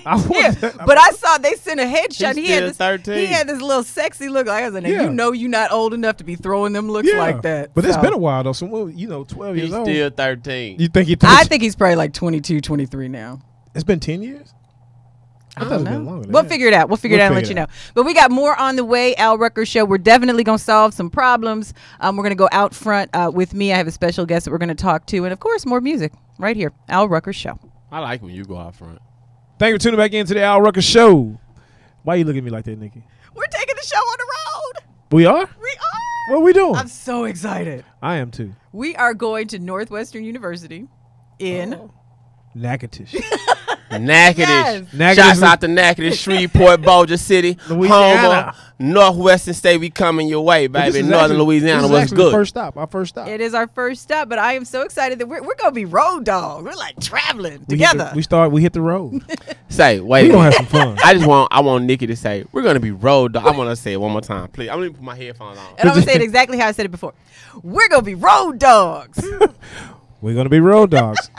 [SPEAKER 5] idea. But I saw they sent a headshot.
[SPEAKER 4] He's
[SPEAKER 5] He had
[SPEAKER 4] still
[SPEAKER 5] this
[SPEAKER 4] 13.
[SPEAKER 5] He had this little sexy look. Like I was like,
[SPEAKER 2] Yeah.
[SPEAKER 5] you know, you're not old enough to be throwing them looks like that.
[SPEAKER 2] But it's
[SPEAKER 5] So,
[SPEAKER 2] been a while, though. So, 12
[SPEAKER 4] He's
[SPEAKER 2] years old.
[SPEAKER 4] still 13.
[SPEAKER 2] You think he
[SPEAKER 5] I think he's probably like 22, 23 now.
[SPEAKER 2] it's been 10 years? I thought it's been longer than
[SPEAKER 5] We'll
[SPEAKER 2] that.
[SPEAKER 5] figure it out. We'll figure it out and let you know. But we got more on the way. Al Rucker Show. We're definitely going to solve some problems. We're going to go out front with me. I have a special guest that we're going to talk to. And, of course, more music right here. Al Rucker Show.
[SPEAKER 4] I like when you go out front.
[SPEAKER 2] Thank you for tuning back into the Al Rucker Show. Why you looking at me like that, Nikki?
[SPEAKER 5] We're taking the show on the road.
[SPEAKER 2] We are?
[SPEAKER 5] We are.
[SPEAKER 2] What are we doing?
[SPEAKER 5] I'm so excited.
[SPEAKER 2] I am, too.
[SPEAKER 5] We are going to Northwestern University in
[SPEAKER 2] Natchitoches.
[SPEAKER 4] Natchitoches.
[SPEAKER 5] Yes.
[SPEAKER 4] Shouts out to Natchitoches, Shreveport, Bossier City,
[SPEAKER 2] Louisiana.
[SPEAKER 4] Homer, Northwestern State. We coming your way, baby. Northern Louisiana was
[SPEAKER 2] This is
[SPEAKER 4] good.
[SPEAKER 2] our first stop.
[SPEAKER 5] It is our first stop, but I am so excited that we're going to be road dogs. We're like traveling together.
[SPEAKER 2] We hit the road.
[SPEAKER 4] Say, wait.
[SPEAKER 2] We gonna have some fun.
[SPEAKER 4] I want Nikki to say, we're gonna be road dog. I want to say it one more time, please. I'm gonna put my headphones on.
[SPEAKER 5] And I'm going to say it exactly how I said it before. We're going to be road dogs.
[SPEAKER 2] We're gonna be road dogs.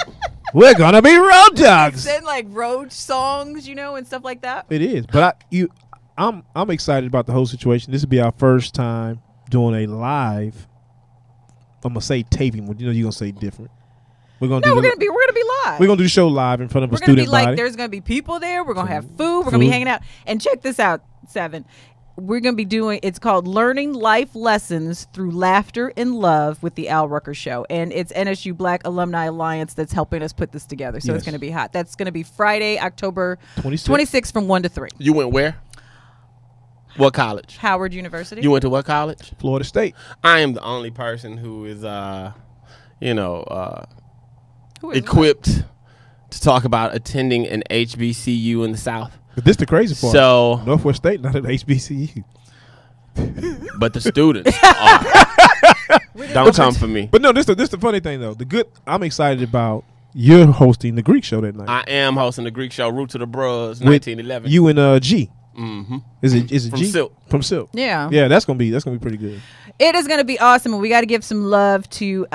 [SPEAKER 2] We're gonna be road dogs.
[SPEAKER 5] Then like road songs, you know, and stuff like that.
[SPEAKER 2] It is, but I'm excited about the whole situation. This will be our first time doing a live. I'm gonna say taping, but you're gonna say different. We're gonna
[SPEAKER 5] We're gonna be live.
[SPEAKER 2] We're gonna do the show live in front of
[SPEAKER 5] We're
[SPEAKER 2] a
[SPEAKER 5] gonna be
[SPEAKER 2] student
[SPEAKER 5] like
[SPEAKER 2] body.
[SPEAKER 5] there's gonna be people there. We're gonna have food. We're gonna be hanging out. And check this out, Se7en. We're going to be doing, it's called Learning Life Lessons Through Laughter and Love with the Al Rucker Show. And it's NSU Black Alumni Alliance that's helping us put this together. So it's going to be hot. That's going to be Friday, October 26th from 1 to 3.
[SPEAKER 4] You went where? What college?
[SPEAKER 5] Howard University.
[SPEAKER 4] You went to what college?
[SPEAKER 2] Florida State.
[SPEAKER 4] I am the only person who is,
[SPEAKER 5] Who is
[SPEAKER 4] equipped to talk about attending an HBCU in the South.
[SPEAKER 2] But this the crazy part.
[SPEAKER 4] So
[SPEAKER 2] Northwest State, not at HBCU.
[SPEAKER 4] But the students are. Don't come for me.
[SPEAKER 2] But no, this the funny thing though. I'm excited about you're hosting the Greek show that night.
[SPEAKER 4] I am hosting the Greek show, Root to the Bros, 1911.
[SPEAKER 2] You and G.
[SPEAKER 4] Mm-hmm.
[SPEAKER 2] Is it
[SPEAKER 4] From
[SPEAKER 2] G?
[SPEAKER 4] Silk.
[SPEAKER 2] From Silk.
[SPEAKER 5] Yeah.
[SPEAKER 2] Yeah, that's gonna be pretty good.
[SPEAKER 5] It is going to be awesome. And we got to give some love to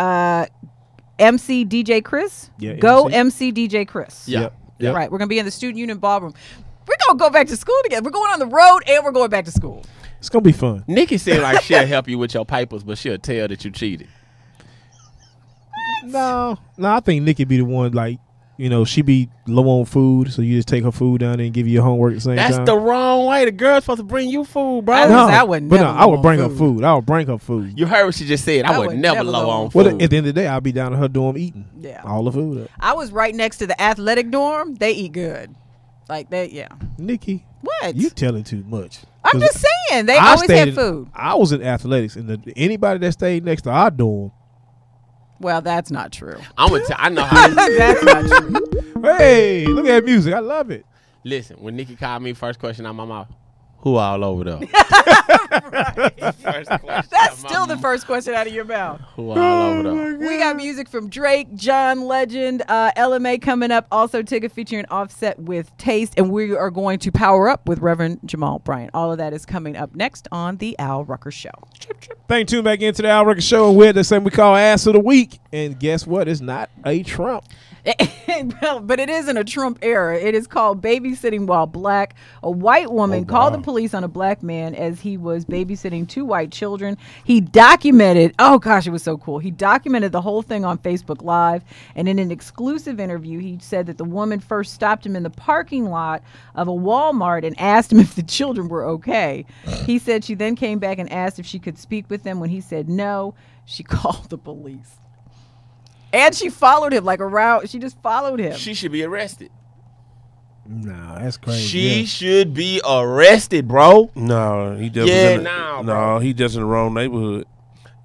[SPEAKER 5] MC DJ Chris.
[SPEAKER 2] Yeah,
[SPEAKER 5] Go MC DJ Chris.
[SPEAKER 4] Yeah.
[SPEAKER 2] Yep.
[SPEAKER 5] Right. We're going to be in the Student Union Ballroom. We're going to go back to school together. We're going on the road and we're going back to school.
[SPEAKER 2] It's gonna be fun.
[SPEAKER 4] Nikki said like she'll help you with your papers, but she'll tell that you cheated.
[SPEAKER 2] No, I think Nikki be the one like, she be low on food, so you just take her food down there and give you your homework at the same time.
[SPEAKER 4] That's the wrong way. The girl's supposed to bring you food, bro.
[SPEAKER 5] I would never
[SPEAKER 2] I would
[SPEAKER 5] low
[SPEAKER 2] bring
[SPEAKER 5] on
[SPEAKER 2] her food. I would bring her food.
[SPEAKER 4] You heard what she just said. I would never low on
[SPEAKER 2] Well,
[SPEAKER 4] food.
[SPEAKER 2] at the end of the day, I'll be down at her dorm eating.
[SPEAKER 5] Yeah.
[SPEAKER 2] All the food up.
[SPEAKER 5] I was right next to the athletic dorm. They eat good. Like they, yeah.
[SPEAKER 2] Nikki,
[SPEAKER 5] What?
[SPEAKER 2] you telling too much.
[SPEAKER 5] I'm
[SPEAKER 2] 'Cause
[SPEAKER 5] just saying. They
[SPEAKER 2] I
[SPEAKER 5] always
[SPEAKER 2] stayed
[SPEAKER 5] have
[SPEAKER 2] in-
[SPEAKER 5] food.
[SPEAKER 2] I was in athletics, and anybody that stayed next to our dorm,
[SPEAKER 5] Well, that's not true.
[SPEAKER 4] I'm gonna I know how.
[SPEAKER 5] That's not true.
[SPEAKER 2] hey, look at that music. I love it.
[SPEAKER 4] Listen, when Nikki called me, first question out my mouth, who all over there? First question
[SPEAKER 5] That's
[SPEAKER 4] out my
[SPEAKER 5] still the
[SPEAKER 4] mouth.
[SPEAKER 5] first question out of your mouth.
[SPEAKER 4] Who all over there?
[SPEAKER 5] We got music from Drake, John Legend, LMA coming up. Also, Tigger featuring Offset with Taste. And we are going to power up with Reverend Jamal Bryant. All of that is coming up next on The Al Rucker Show.
[SPEAKER 2] Thank you. Tune back into the Al Rucker Show, and we're the same we call Ass of the Week. And guess what? It's not a Trump.
[SPEAKER 5] Well, but it is in a Trump era. It is called Babysitting While Black. A white woman called the police on a black man as he was babysitting 2 white children. He documented, oh gosh, it was so cool. He documented the whole thing on Facebook Live. And in an exclusive interview, he said that the woman first stopped him in the parking lot of a Walmart and asked him if the children were okay. He said she then came back and asked if she could speak with them. When he said no, she called the police. And she followed him around. She just followed him.
[SPEAKER 4] She should be arrested.
[SPEAKER 2] Nah, that's crazy.
[SPEAKER 4] She should be arrested, bro.
[SPEAKER 3] No, he just he just in the wrong neighborhood.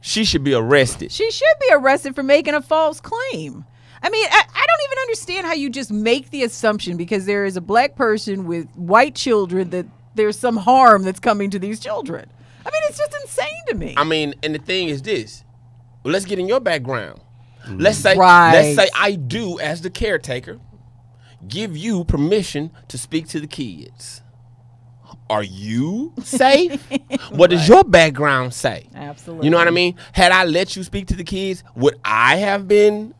[SPEAKER 4] She should be arrested.
[SPEAKER 5] She should be arrested for making a false claim. I mean, I don't even understand how you just make the assumption because there is a black person with white children that there's some harm that's coming to these children. I mean, it's just insane to me.
[SPEAKER 4] I mean, and the thing is this. Well, let's get in your background. Let's say I do, as the caretaker, give you permission to speak to the kids. Are you safe? What does your background say?
[SPEAKER 5] Absolutely.
[SPEAKER 4] You know what I mean? Had I let you speak to the kids, would I have been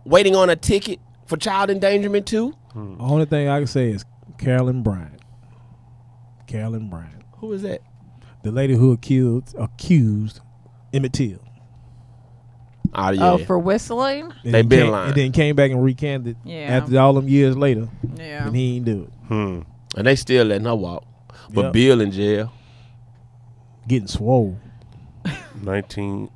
[SPEAKER 4] waiting on a ticket for child endangerment too?
[SPEAKER 2] The only thing I can say is Carolyn Bryant. Carolyn Bryant.
[SPEAKER 4] Who is that?
[SPEAKER 2] The lady who accused Emmett Till.
[SPEAKER 4] Oh, yeah.
[SPEAKER 5] Oh, for whistling?
[SPEAKER 4] They been lying.
[SPEAKER 2] And then came back and recanted after all them years later.
[SPEAKER 5] Yeah.
[SPEAKER 2] And he ain't do it.
[SPEAKER 4] And they still letting her walk. But Bill in jail.
[SPEAKER 2] Getting swole.
[SPEAKER 3] 19.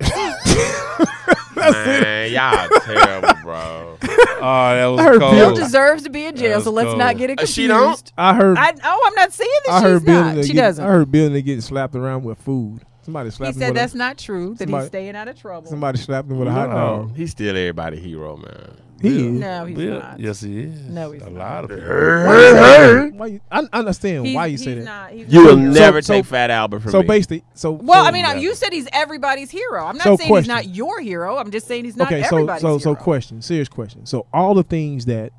[SPEAKER 4] Man, y'all terrible, bro.
[SPEAKER 3] Oh, that was cold.
[SPEAKER 5] Bill deserves to be in jail, so let's not get it confused.
[SPEAKER 4] She don't?
[SPEAKER 2] I heard.
[SPEAKER 5] I'm not saying that
[SPEAKER 2] I heard
[SPEAKER 5] she's
[SPEAKER 2] Bill
[SPEAKER 5] not. She doesn't.
[SPEAKER 2] I heard Bill getting slapped around with food. Somebody slapped
[SPEAKER 5] He
[SPEAKER 2] him
[SPEAKER 5] said
[SPEAKER 2] with
[SPEAKER 5] that's not true, that he's staying out of trouble.
[SPEAKER 2] Somebody slapped him with a hot dog.
[SPEAKER 4] He's still everybody's hero, man.
[SPEAKER 2] He is.
[SPEAKER 5] No, he's not.
[SPEAKER 3] Yes, he is.
[SPEAKER 5] No, he's
[SPEAKER 3] a
[SPEAKER 5] not.
[SPEAKER 3] lot of people.
[SPEAKER 2] I understand why you say that.
[SPEAKER 4] You will never take Fat Albert from me.
[SPEAKER 2] So basically,
[SPEAKER 5] well, I mean, you said he's everybody's hero. I'm not saying he's not your hero. I'm just saying he's not everybody's hero.
[SPEAKER 2] So question, serious question. So all the things that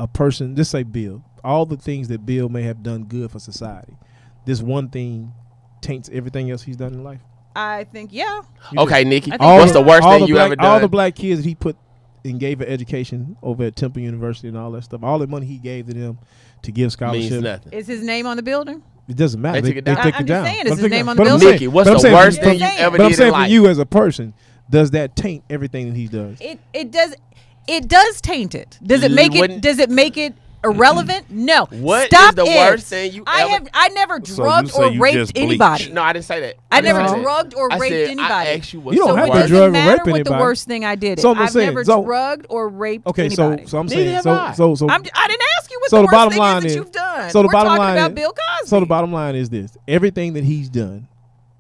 [SPEAKER 2] a person, just say Bill, all the things that Bill may have done good for society, this one thing taints everything else he's done in life.
[SPEAKER 5] I think, yeah.
[SPEAKER 4] Okay, Nikki, what's the worst thing you ever done?
[SPEAKER 2] All the black kids that he put and gave an education over at Temple University and all that stuff, all the money he gave to them to give scholarships.
[SPEAKER 4] Means nothing.
[SPEAKER 5] Is his name on the building?
[SPEAKER 2] It doesn't matter.
[SPEAKER 4] They took it down.
[SPEAKER 2] I'm
[SPEAKER 5] just saying, is his name on the building?
[SPEAKER 4] Nikki, what's the worst thing you ever did in life?
[SPEAKER 2] But I'm saying for you as a person, does that taint everything that he does?
[SPEAKER 5] It does. It does taint it. Does it make it? Does it make it irrelevant? No.
[SPEAKER 4] What
[SPEAKER 5] Stop
[SPEAKER 4] is the worst thing you ever?
[SPEAKER 5] I never drugged or raped anybody.
[SPEAKER 4] No, I didn't say that.
[SPEAKER 5] I never drugged or raped anybody.
[SPEAKER 4] I asked you what
[SPEAKER 2] you don't
[SPEAKER 4] the
[SPEAKER 2] have
[SPEAKER 4] worst.
[SPEAKER 2] to drug or
[SPEAKER 5] matter
[SPEAKER 2] rape
[SPEAKER 5] what
[SPEAKER 2] anybody.
[SPEAKER 5] the worst thing I did.
[SPEAKER 2] So
[SPEAKER 5] I've never drugged or raped anybody.
[SPEAKER 2] So I'm saying
[SPEAKER 5] I didn't ask you what
[SPEAKER 2] so
[SPEAKER 5] the
[SPEAKER 2] the bottom
[SPEAKER 5] worst
[SPEAKER 2] line
[SPEAKER 5] thing is
[SPEAKER 2] is
[SPEAKER 5] that you've done.
[SPEAKER 2] So the
[SPEAKER 5] We're
[SPEAKER 2] bottom
[SPEAKER 5] talking
[SPEAKER 2] line
[SPEAKER 5] about
[SPEAKER 2] is
[SPEAKER 5] Bill Cosby.
[SPEAKER 2] So the bottom line is this: everything that he's done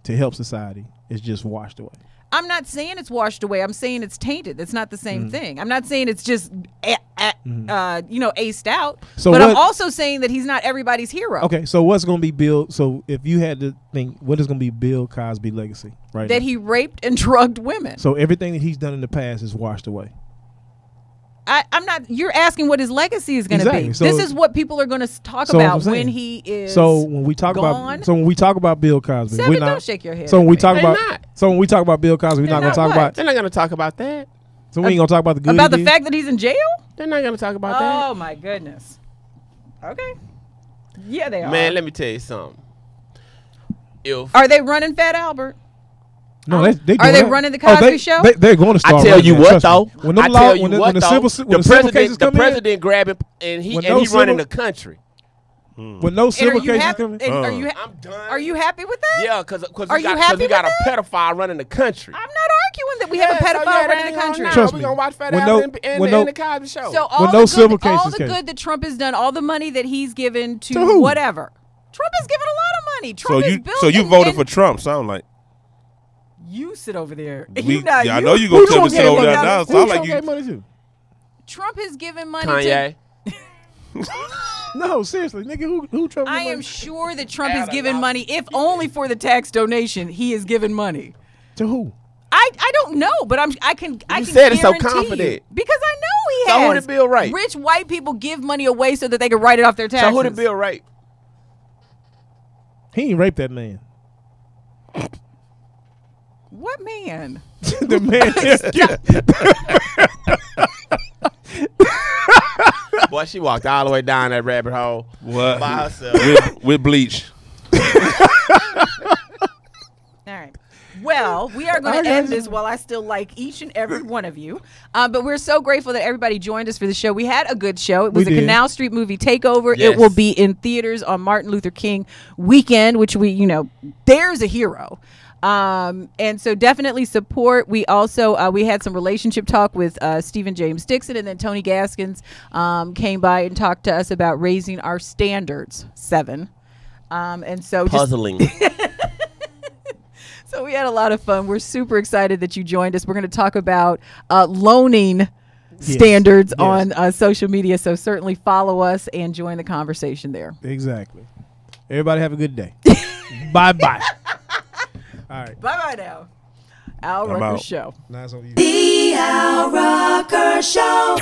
[SPEAKER 2] to help society is just washed away.
[SPEAKER 5] I'm not saying it's washed away. I'm saying it's tainted. It's not the same thing. I'm not saying it's just, aced out.
[SPEAKER 2] So
[SPEAKER 5] but I'm also saying that he's not everybody's hero.
[SPEAKER 2] Okay, so what's going to be Bill? So if you had to think, what is going to be Bill Cosby's legacy? Right.
[SPEAKER 5] That he raped and drugged women.
[SPEAKER 2] So everything that he's done in the past is washed away.
[SPEAKER 5] I'm not. You're asking what his legacy is going to be.
[SPEAKER 2] So,
[SPEAKER 5] this is what people are going to talk about when he is.
[SPEAKER 2] So when we talk about, Bill Cosby,
[SPEAKER 5] Seven,
[SPEAKER 2] we're not.
[SPEAKER 5] Don't shake your head.
[SPEAKER 2] So when we talk about, Bill Cosby, we're not going to talk about.
[SPEAKER 4] They're not going to talk about that.
[SPEAKER 2] So we ain't going to talk about the good.
[SPEAKER 5] About the fact that he's in jail.
[SPEAKER 4] They're not going to talk about that.
[SPEAKER 5] Oh my goodness. Okay. Yeah, they are.
[SPEAKER 4] Man, let me tell you something.
[SPEAKER 5] Are they running Fat Albert?
[SPEAKER 2] No, they
[SPEAKER 5] are they running the Cosby Show?
[SPEAKER 2] They're going to start.
[SPEAKER 4] I tell you what, though.
[SPEAKER 2] When the
[SPEAKER 4] president grabbing and he running the country.
[SPEAKER 2] When no civil cases coming,
[SPEAKER 5] I'm done. Are you happy with that?
[SPEAKER 4] Yeah, because we got a pedophile running the country.
[SPEAKER 5] I'm not arguing that we have a pedophile running the country.
[SPEAKER 2] Trust me.
[SPEAKER 4] We're gonna watch Fat Albert and the Cosby Show.
[SPEAKER 5] So all the good that Trump has done, all the money that he's given to whatever, Trump has given a lot of money. Trump is building.
[SPEAKER 3] So you voted for Trump? Sound like.
[SPEAKER 5] You sit over there.
[SPEAKER 3] I know you gonna tell me to sit over there now. Sound like you.
[SPEAKER 2] Money to?
[SPEAKER 5] Trump has given money
[SPEAKER 4] Kanye.
[SPEAKER 2] No, seriously, nigga, who Trump?
[SPEAKER 5] I am sure that Trump has given money, if only for the tax donation. He has given money
[SPEAKER 2] to who?
[SPEAKER 5] I don't know, but I can.
[SPEAKER 4] You said it so confident
[SPEAKER 5] because I know he
[SPEAKER 4] has.
[SPEAKER 5] So
[SPEAKER 4] who did Bill rape?
[SPEAKER 5] Rich white people give money away so that they can write it off their taxes.
[SPEAKER 4] So who did Bill rape?
[SPEAKER 2] He ain't raped that man.
[SPEAKER 5] What man?
[SPEAKER 2] The man.
[SPEAKER 4] Boy, she walked all the way down that rabbit hole by herself
[SPEAKER 3] with bleach.
[SPEAKER 5] All right. Well, we are going to end this while I still like each and every one of you. But we're so grateful that everybody joined us for the show. We had a good show. It was a Canal Street movie takeover. Yes. It will be in theaters on Martin Luther King weekend, which there's a hero. And so definitely support. We also we had some relationship talk with Stephen James Dixon, and then Tony Gaskins came by and talked to us about raising our standards. 7. And so
[SPEAKER 4] puzzling.
[SPEAKER 5] So we had a lot of fun. We're super excited that you joined us. We're going to talk about loaning standards on social media. So certainly follow us and join the conversation there.
[SPEAKER 2] Exactly. Everybody have a good day. Bye-bye. All right.
[SPEAKER 5] Bye-bye now. Al Rucker Show.
[SPEAKER 2] Nice on you.
[SPEAKER 11] The Al Rucker Show.